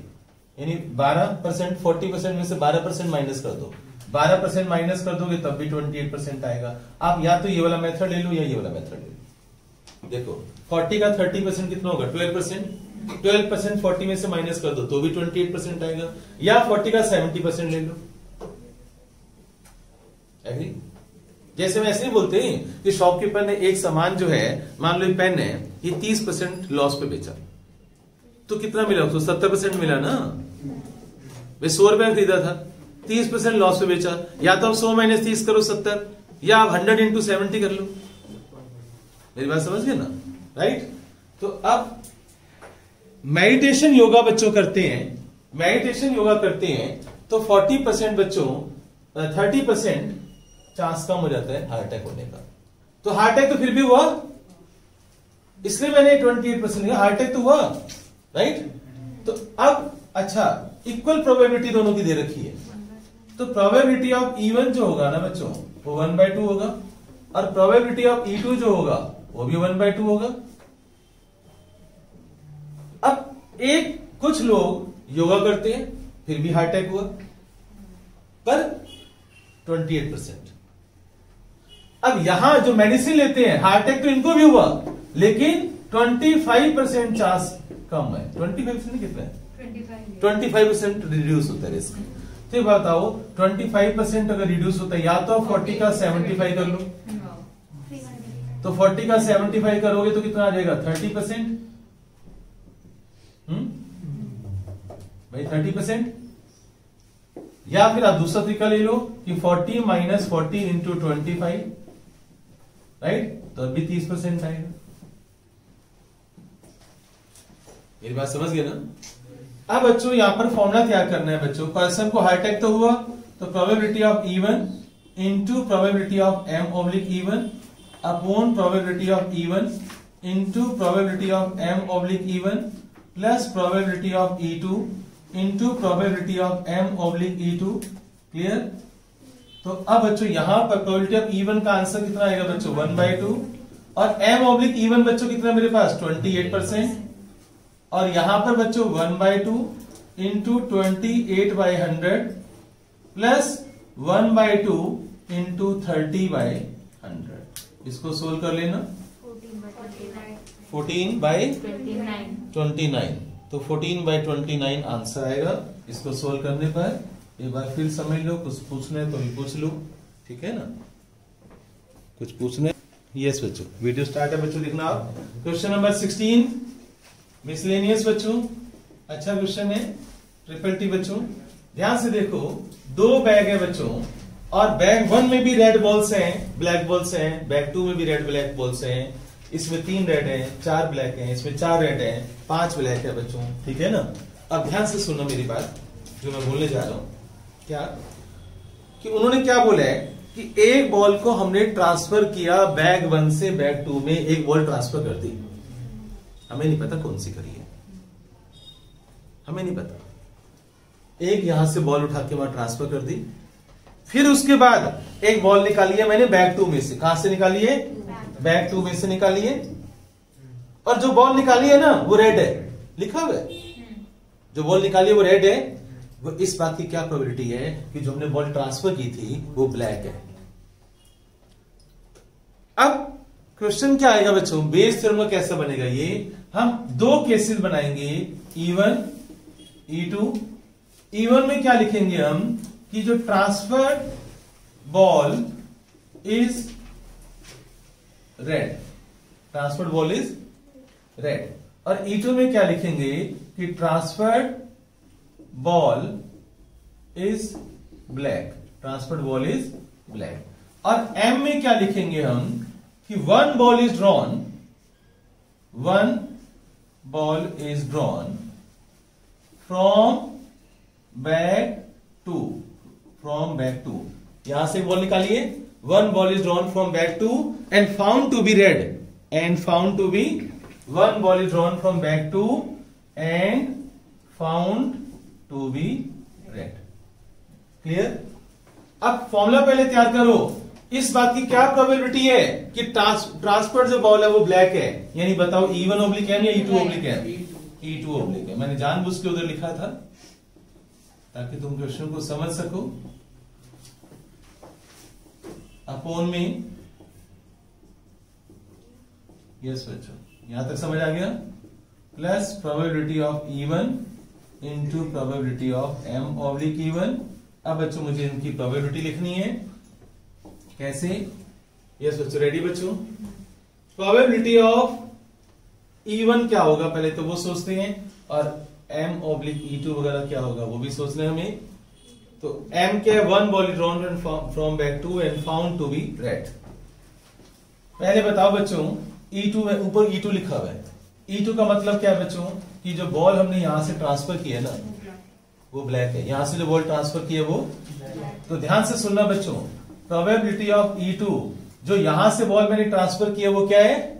यानी 12%। 40% में से 12% माइनस कर दो, 12% माइनस कर दोगे तब भी 28% आएगा। आप या तो ये वाला मेथड ले लो या ये वाला मेथड ले लो। देखो 40 का 30% कितना होगा 12%। 12% 40 में से माइनस कर दो तो भी 28% आएगा, या 40 का 70% ले लो। एग्री? जैसे मैं ऐसे ही बोलते हैं कि शॉपकीपर ने एक सामान जो है, मान लो ये पेन है, ये 30% लॉस पे बेचा, तो कितना मिला उसको 70% मिला ना। वे 100 रुपए खरीदा था, 30% लॉस पे बेचा। या तो आप 100 माइनस 30 करो 70, या आप 100 इंटू 70 कर लो। मेरी बात समझ गए ना, राइट? तो अब मेडिटेशन योगा बच्चों करते हैं, मेडिटेशन योगा करते हैं तो 40% बच्चों 30% चांस कम हो जाता है हार्ट अटैक होने का। तो हार्ट अटैक तो फिर भी हुआ, इसलिए मैंने 28% लिया। हार्ट अटैक तो हुआ, राइट? तो अब अच्छा, इक्वल प्रोबेबिलिटी दोनों की दे रखी है, तो प्रोबेबिलिटी ऑफ इवन जो होगा ना बच्चों, वो 1/2 होगा। और प्रोबेबिलिटी ऑफ E2 जो होगा वो भी 1/2 होगा। अब कुछ लोग योगा करते हैं फिर भी हार्ट अटैक हुआ, पर 28%। अब यहां जो मेडिसिन लेते हैं हार्ट अटैक तो इनको भी हुआ, लेकिन 25% चांस कम है। 25% कितना है? 25% रिड्यूस होता है रिस्क। तो बताओ 25% अगर रिड्यूस होता है, या तो 40 का 75 कर लो, तो 40 का 75 करोगे तो कितना आ जाएगा? 30%। भाई 30%। या फिर आप दूसरा तरीका ले लो कि 40 - 40 इंटू 25, राइट, तो अभी 30% आएगा। मेरी बात समझ गए ना? अब बच्चों यहां पर फॉर्मूला क्या करना है बच्चों, पर्सन को हार्ट अटैक तो हुआ तो probability of E1 into probability of M/E1 upon probability of E1 into probability of M/E1 plus probability of E2 into probability of M/E2। Clear? तो अब बच्चों यहां पर प्रोबेबिलिटी ऑफ E1 का आंसर कितना आएगा बच्चों? 1/2। और M/E1 बच्चों कितना मेरे पास? 28%। और यहां पर बच्चों 1/2 इंटू 28/100 प्लस 1/2 इंटू 30/100। इसको सोल्व कर लेना। 14/29। तो 14/29 आंसर आएगा। इसको सोल्व करने पर एक बार फिर समझ लो, कुछ पूछना है तो भी पूछ लो, ठीक है ना? कुछ पूछना है? यस बच्चों, वीडियो स्टार्ट है बच्चों, लिखना आप। क्वेश्चन नंबर 16 मिसलेनियस बच्चों, अच्छा क्वेश्चन है, ट्रिपल टी बच्चों। ध्यान से देखो, 2 बैग है बच्चों, और बैग 1 में भी रेड बॉल्स हैं, ब्लैक बॉल्स हैं, बैग 2 में भी रेड ब्लैक बॉल्स हैं। इसमें 3 रेड हैं, 4 ब्लैक हैं, इसमें 4 रेड हैं, 5 ब्लैक है बच्चों, ठीक है ना? अब ध्यान से सुनो मेरी बात जो मैं बोलने जा रहा हूं। क्या कि उन्होंने क्या बोला है कि एक बॉल को हमने ट्रांसफर किया बैग 1 से बैग 2 में, एक बॉल ट्रांसफर कर दी। हमें नहीं पता कौन सी करी है, हमें नहीं पता। एक यहां से बॉल उठा के वहां ट्रांसफर कर दी, फिर उसके बाद एक बॉल निकाली है मैंने बैग 2 में से। कहां से निकाली है? बैग 2 में से निकाली है। और जो बॉल निकाली है ना वो रेड है, लिखा हुआ है। जो बॉल निकाली है वो रेड है। वो इस बात की क्या प्रोबेबिलिटी है कि जो हमने बॉल ट्रांसफर की थी वो ब्लैक है। अब क्वेश्चन क्या आएगा बच्चों, बेस थ्योरम का कैसा बनेगा ये? हम 2 केसेस बनाएंगे, E1 E2। E1 में क्या लिखेंगे हम कि जो transferred ball is red, transferred ball is red. और E2 में क्या लिखेंगे कि transferred ball is black, transferred ball is black. और M में क्या लिखेंगे हम कि 1 ball is drawn, 1 ball is drawn from bag 2, from bag 2। यहां से बॉल निकालिए, 1 ball is drawn from bag 2 and found to be red, and found to be 1 ball is drawn from bag 2 and found to be red. Clear? अब फॉर्मूला पहले तैयार करो। इस बात की क्या प्रोबेबिलिटी है कि ट्रांसफर जो बॉल है वो ब्लैक है, यानी बताओ E1 ओब्लिक है या E2 ओब्लिक है? E2 ओब्लिक है। मैंने जानबूझ के उधर लिखा था ताकि तुम क्वेश्चन को समझ सको। अपोन में, यस बच्चों, यहां तक समझ आ गया? Plus probability of E1 into probability of M/E1। अब बच्चों मुझे इनकी प्रोबेबिलिटी लिखनी है। कैसे? यस बच्चों, रेडी बच्चों? प्रोबेबिलिटी ऑफ E1 क्या होगा पहले तो वो सोचते हैं, और M/E2 वगैरह क्या होगा वो भी सोचना है हमें। तो M क्या है? 1 ball drawn from bag 2 and found to be red. पहले बताओ बच्चों, E2 में ऊपर E2 लिखा हुआ है। E2 का मतलब क्या है बच्चों कि जो बॉल हमने यहां से ट्रांसफर किया ना वो ब्लैक है, यहां से जो बॉल ट्रांसफर किया वो। तो ध्यान से सुनना बच्चों, प्रोबेबिलिटी ऑफ E2 जो यहां से बॉल मैंने ट्रांसफर किया वो क्या है?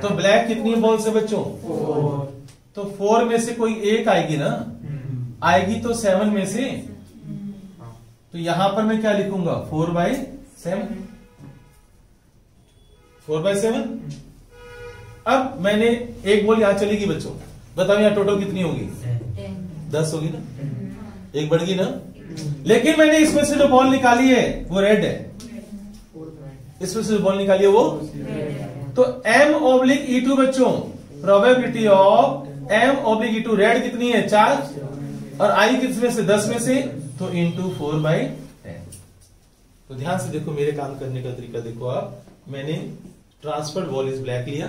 तो ब्लैक कितनी बॉल से बच्चों? 4। तो 4 में से कोई एक आएगी ना, आएगी तो 7 में से। तो यहां पर मैं क्या लिखूंगा? 4/7। 4/7। अब मैंने एक बॉल यहां चलेगी बच्चों, बताओ यहां टोटल कितनी होगी? 10 होगी ना, एक बढ़ गई ना। लेकिन मैंने इसमें से जो बॉल निकाली है वो रेड है, इसमें से जो बॉल निकाली है वो, तो M/E2 बच्चों, प्रोबेबिलिटी ऑफ M/E2 रेड कितनी है? 4, और आई कितने से? 10 में से, तो इंटू 4/10। तो ध्यान से देखो मेरे काम करने का तरीका देखो आप, मैंने ट्रांसफर्ड बॉल इज ब्लैक लिया,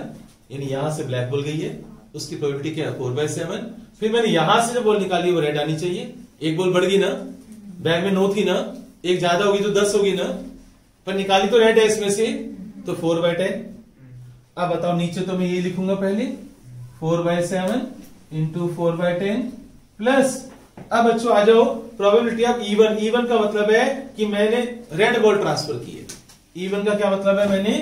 यानी यहां से ब्लैक बॉल गई है, उसकी प्रोबेबिलिटी क्या है? 4/7। फिर मैंने यहां से जो बॉल निकाली वो रेड आनी चाहिए, एक बॉल बढ़ गई ना, बैग में 9 थी ना, एक ज्यादा होगी तो 10 होगी ना, पर निकाली तो रेड है इसमें से, तो 4/10। अब बताओ नीचे तो मैं ये लिखूंगा पहले 4/7 इंटू 4/10 प्लस, अब बच्चों आ जाओ प्रोबेबिलिटी ऑफ इवन। इवन का मतलब है कि मैंने रेड बॉल ट्रांसफर की है। इवन का क्या मतलब है? मैंने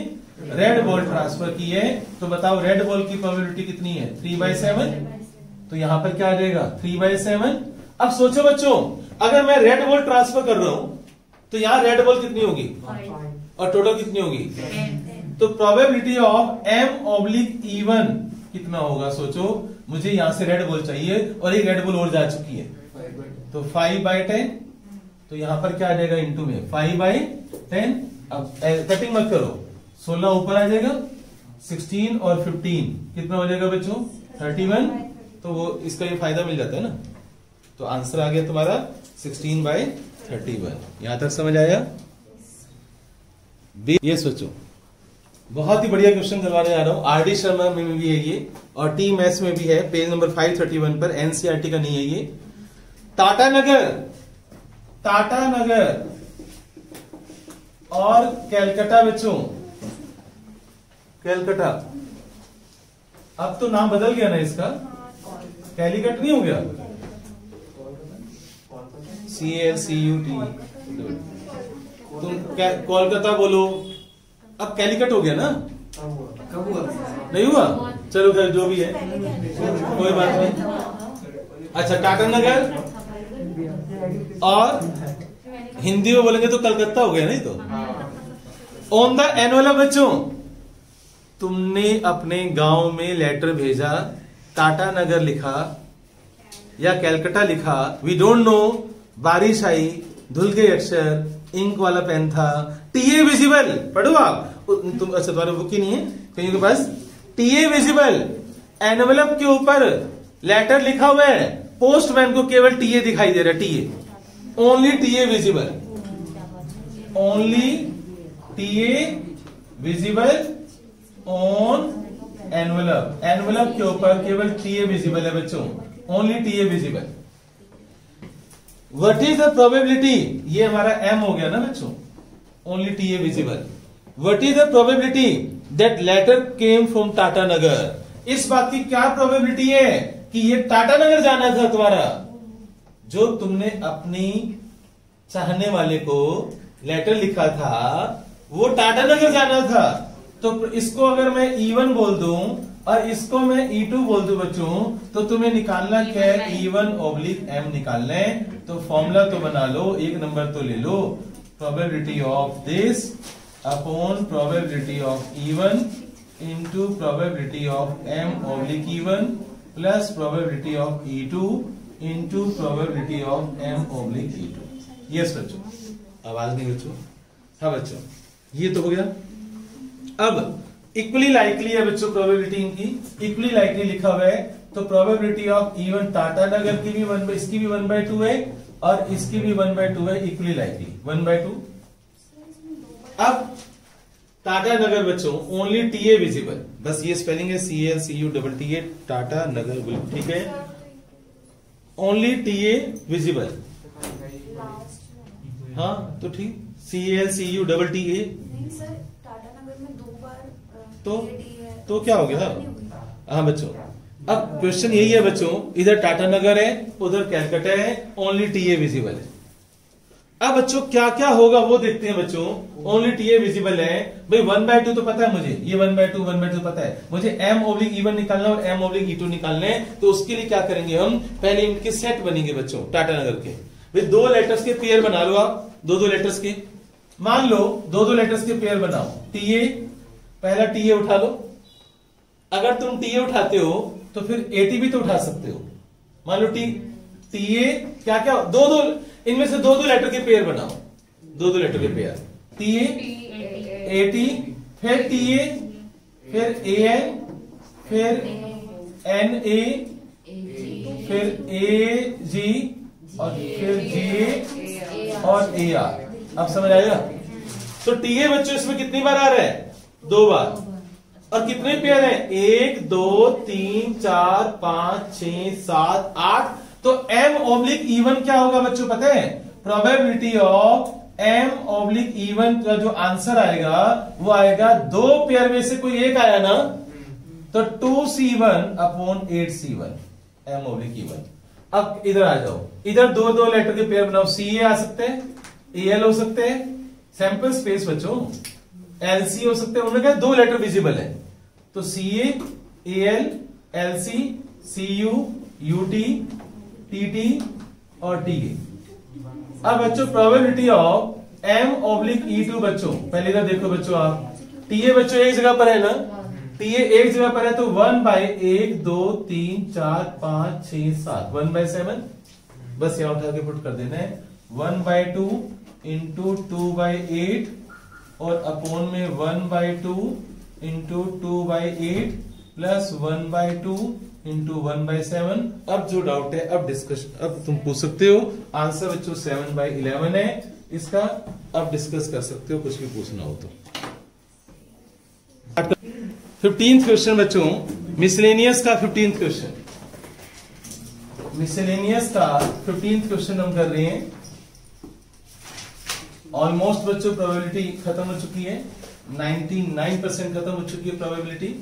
रेड बॉल ट्रांसफर की है। तो बताओ रेड बॉल की प्रोबेबिलिटी कितनी है? 3/7। तो यहां पर क्या आ जाएगा? 3/7। अब सोचो बच्चों, अगर मैं रेड बॉल ट्रांसफर कर रहा हूं तो यहां रेड बॉल कितनी होगी और टोटल कितनी होगी? तो प्रोबेबिलिटी ऑफ M/E1 कितना होगा? सोचो, मुझे यहां से रेड बॉल चाहिए और एक रेड बॉल और जा चुकी है, तो 5/10। तो यहां पर क्या आ जाएगा? इंटू में 5/10। अब कटिंग मत करो, 16 ऊपर आ जाएगा, 16 और 15 कितना हो जाएगा बच्चों? 31। तो वो इसका ये फायदा मिल जाता है ना। तो आंसर आ गया तुम्हारा 16/31। यहां तक समझ आया? ये सोचो, बहुत ही बढ़िया क्वेश्चन करवाने जा रहा हूं, RD शर्मा में भी है ये और टी मैथ्स में भी है, पेज नंबर 531 पर, NCERT का नहीं है ये। टाटा नगर और कैलकाटा बच्चों, कैलकाटा, अब तो नाम बदल गया ना इसका, कैलिकट नहीं हो गया, CALCUT। तुम कोलकाता बोलो, अब कैलिकट हो गया ना? नहीं हुआ? चलो खैर जो भी है, कोई बात नहीं। अच्छा, टाटा नगर और हिंदी में बोलेंगे तो कलकत्ता हो गया नहीं? तो ऑन द एनवेलप बच्चों, तुमने अपने गांव में लेटर भेजा, टाटा नगर लिखा या कैलकाटा लिखा, वी डोंट नो, बारिश आई, धुल गए अक्षर, इंक वाला पेन था, टीए विजिबल, पढ़ो आप तुम, अच्छा तुम्हारा बुक ही नहीं है कहीं के पास, टीए विजिबल, एनवेलप के ऊपर लेटर लिखा हुआ है, पोस्टमैन को केवल टीए दिखाई दे रहा है, TA, only TA visible, only TA visible on envelope, envelope के ऊपर केवल टीए विजिबल है बच्चों, only TA visible. What is the probability? ये हमारा एम हो गया ना बच्चों, only TA visible. What is the probability that letter came from Tatanagar? इस बात की क्या प्रोबेबिलिटी है कि ये टाटा नगर जाना था तुम्हारा, जो तुमने अपनी चाहने वाले को लेटर लिखा था वो टाटा नगर जाना था। तो इसको अगर मैं E1 बोल दूं और इसको मैं E2 बोल दूं बच्चों, तो तुम्हें निकालना क्या है? E1/M निकालना है। तो फॉर्मूला तो बना लो, एक नंबर तो ले लो, probability of this upon probability of E1 into probability of M/E1 plus probability of E2 into probability of M/E2। Yes बच्चों, आवाज नहीं बच्चों? हाँ बच्चों, ये तो हो गया। अब इक्वली लाइकली है बच्चों, प्रोबेबिलिटी इनकी इक्वली लाइकली लिखा हुआ है, तो प्रोबेबिलिटी ऑफ E1 टाटा नगर की भी इसकी भी 1/2 है और इसकी भी 1/2 है, इक्वली लाइकली 1/2। अब टाटा नगर बच्चों ओनली टीए विजिबल, बस ये स्पेलिंग है CALCUTTA, टाटा नगर, ठीक है, ओनली टीए विजिबल। हाँ तो ठीक, CALCUTTA, तो क्या हो गया? हाँ बच्चों, अब क्वेश्चन यही है बच्चों, इधर टाटा नगर है उधर कैलकाटा है, ओनली टीए विजिबल है। अब बच्चों क्या क्या होगा वो देखते हैं बच्चों। ओनली टीए विजिबल है भाई, 1/2 तो पता है मुझे, ये 1/2 पता है मुझे, M/E1 निकालना और M/E2 निकालना है। तो उसके लिए क्या करेंगे हम, पहले इनके सेट बनेंगे बच्चों टाटा नगर के। भाई 2 लेटर्स के पेयर बना लो आप, 2 लेटर्स के, मान लो 2 लेटर्स के पेयर बनाओ, टीए पहला टीए उठा लो। अगर तुम टीए उठाते हो तो फिर एटी भी तो उठा सकते हो। मान लो टीए क्या क्या, दो दो, इनमें से दो दो लेटर के पेयर बनाओ, दो दो लेटर के पेयर, टीए एटी, फिर टीए, फिर एएन, फिर एनए, फिर एजी, और फिर जीए और एआर। अब समझ आएगा? तो टीए बच्चों इसमें कितनी बार आ रहा है? 2 बार। और कितने पेयर हैं? 1 2 3 4 5 6 7 8। तो m ऑब्लिक इवन क्या होगा बच्चों पता है? Probability of m oblique even का जो आंसर आएगा वो आएगा 2 पेयर में से कोई एक आया ना, तो 2c1 upon 8c1 m oblique even. अब इधर आ जाओ, इधर दो दो लेटर के पेयर बनाओ, ca आ सकते हैं, al हो सकते हैं, सैंपल स्पेस बच्चों, lc हो सकते हैं। उन्होंने कहा 2 लेटर विजिबल है, तो ca, al, lc, cu, ut, tt और ta। अब बच्चों probability of m oblique e2 बच्चों, पहले इधर देखो बच्चों, आप ta बच्चों एक जगह पर है ना, टीए एक जगह पर है, तो 1/1 2 3 4 5 6 7 1/7, बस यहां उठा के पुट कर देना है। 1/2 इंटू 2/8 और अपॉन में 1/2 इंटू 2/8 प्लस 1/2 इंटू 1/7। अब जो डाउट है अब डिस्कशन, अब तुम पूछ सकते हो। आंसर बच्चों 7/11 है इसका। अब डिस्कस कर सकते हो, कुछ भी पूछना हो तो। 15th क्वेश्चन बच्चों, मिसलेनियस का 15th क्वेश्चन, मिसलेनियस का 15th क्वेश्चन हम कर रहे हैं। ऑलमोस्ट बच्चों प्रोबेबिलिटी खत्म हो चुकी है, 99% खत्म हो चुकी है प्रोबेबिलिटी।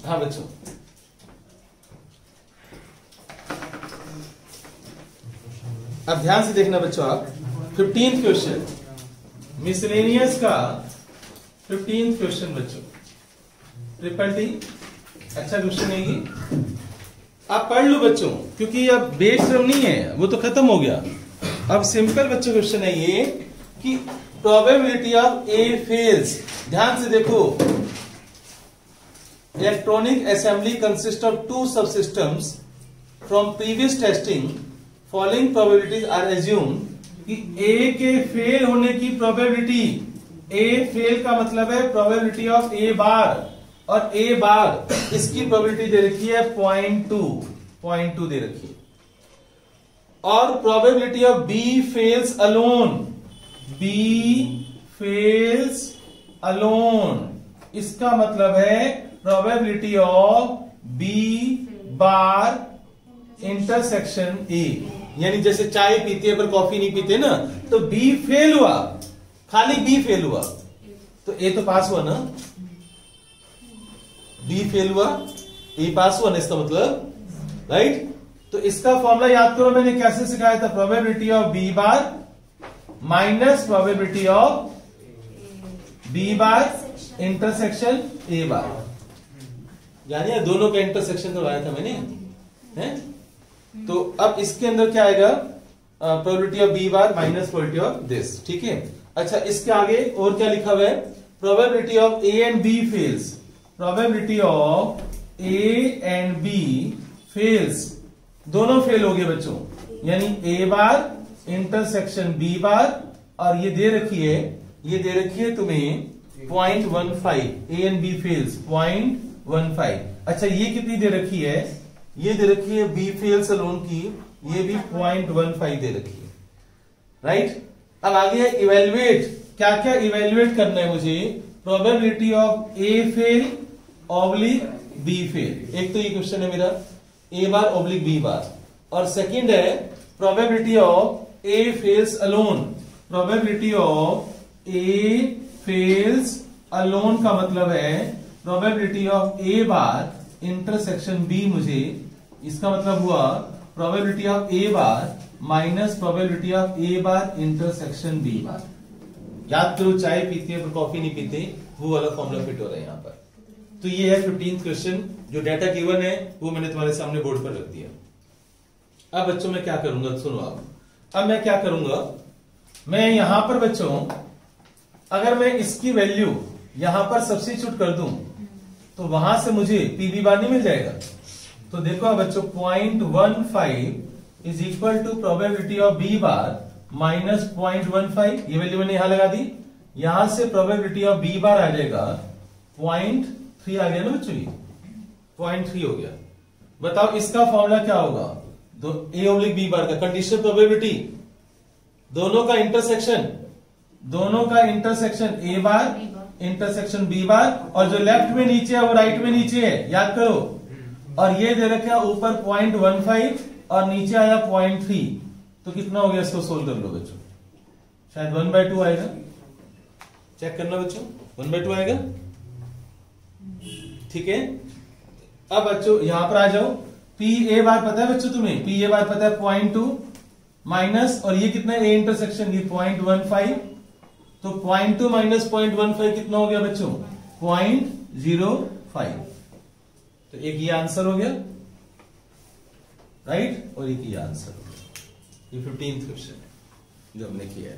हाँ बच्चों, अब ध्यान से देखना बच्चों आप। 15th क्वेश्चन, मिसलेनियस का 15th क्वेश्चन बच्चों, ट्रिपल टी, अच्छा क्वेश्चन है ये, आप पढ़ लो बच्चों, क्योंकि अब बेस श्रम नहीं है, वो तो खत्म हो गया। अब सिंपल बच्चों क्वेश्चन है ये कि प्रोबेबिलिटी ऑफ ए फेल्स, ध्यान से देखो, electronic assembly consist of 2 subsystems from previous testing, following probabilities are assumed, कि ए के फेल होने की प्रोबेबिलिटी, ए फेल का मतलब है प्रोबेबिलिटी ऑफ ए बार, और ए बार इसकी प्रोबेबिलिटी दे रखी है 0.2 दे रखी है। और probability of B fails alone, B fails alone, इसका मतलब है probability of B bar intersection A. यानी जैसे चाय पीते पर कॉफी नहीं पीते ना, तो बी फेल हुआ, खाली बी फेल हुआ तो ए तो पास हुआ ना, बी फेल हुआ ए पास हुआ ना, इसका मतलब, राइट। तो इसका फॉर्मूला याद करो, मैंने कैसे सिखाया था, probability of B bar minus probability of B bar intersection A bar, यानी दोनों का इंटरसेक्शन करवाया था मैंने, है? तो अब इसके अंदर क्या आएगा, probability of B bar minus probability of this, ठीक है। अच्छा, इसके आगे और क्या लिखा हुआ है, probability of A and B fails, probability of A and B fails, दोनों फेल हो गए बच्चों, यानी ए बार इंटरसेक्शन बी बार, और ये दे रखी है, ये दे रखी है तुम्हें 0.15, ए एंड बी फेल्स 0.15। अच्छा, ये कितनी दे रखी है, ये दे रखी है बी फेल्स अलोन की, ये भी 0.15 दे रखी है, राइट। अब आगे है इवेल्युएट, क्या क्या इवेल्युएट करना है मुझे, probability of A fail oblique B fail, एक तो ये क्वेश्चन है मेरा, ए बार ऑब्लिक बी बार, और सेकंड है probability of A fails alone, probability of A fails alone का मतलब है probability of A bar intersection B, मुझे इसका मतलब हुआ probability of A bar minus probability of A bar intersection B bar. याद करो, चाय पीते हैं पर कॉफी नहीं पीते, वो वाला फॉर्मूला फिट हो रहा है यहां पर। तो ये है 15th क्वेश्चन, जो डाटा गिवन है वो मैंने तुम्हारे सामने बोर्ड पर रख दिया। अब बच्चों मैं क्या करूंगा, सुनो आप, अब मैं क्या करूंगा, मैं यहां पर बच्चों अगर मैं इसकी वैल्यू यहां पर सब्स्टिट्यूट कर दूं तो वहां से मुझे पी बी बार नहीं मिल जाएगा। तो देखो बच्चों 0.15 is equal to probability of B bar minus 0.15, ये वैल्यू मैंने यहां लगा दी। यहां से प्रोबेबिलिटी ऑफ बी बार आ जाएगा 0.3 आ गया ना बच्चों, ये 0.3 हो गया। बताओ इसका फॉर्मूला क्या होगा? दो ए ओब्लिक बी बार का कंडीशनल प्रोबेबिलिटी, दोनों का intersection A bar intersection B bar, और जो लेफ्ट में नीचे है वो राइट में नीचे है, याद करो। और ये दे रखा ऊपर 0.15 और नीचे आया 0.3, तो कितना हो गया? इसको सोल्व कर लो बच्चों, शायद 1/2 आएगा। चेक करना बच्चों, 1/2 आएगा। ठीक है, अब बच्चों यहां पर आ जाओ। पी ए बार पता है बच्चों तुम्हें? पी ए बार पता है 0.2 माइनस, और ये कितना है? ए इंटरसेक्शन ये 0.15, तो 0.2 माइनस 0.15 कितना हो गया बच्चों? 0.05। तो एक ये आंसर हो गया, राइट, और एक ये आंसर हो गया। ये 15th क्वेश्चन जो हमने किया है।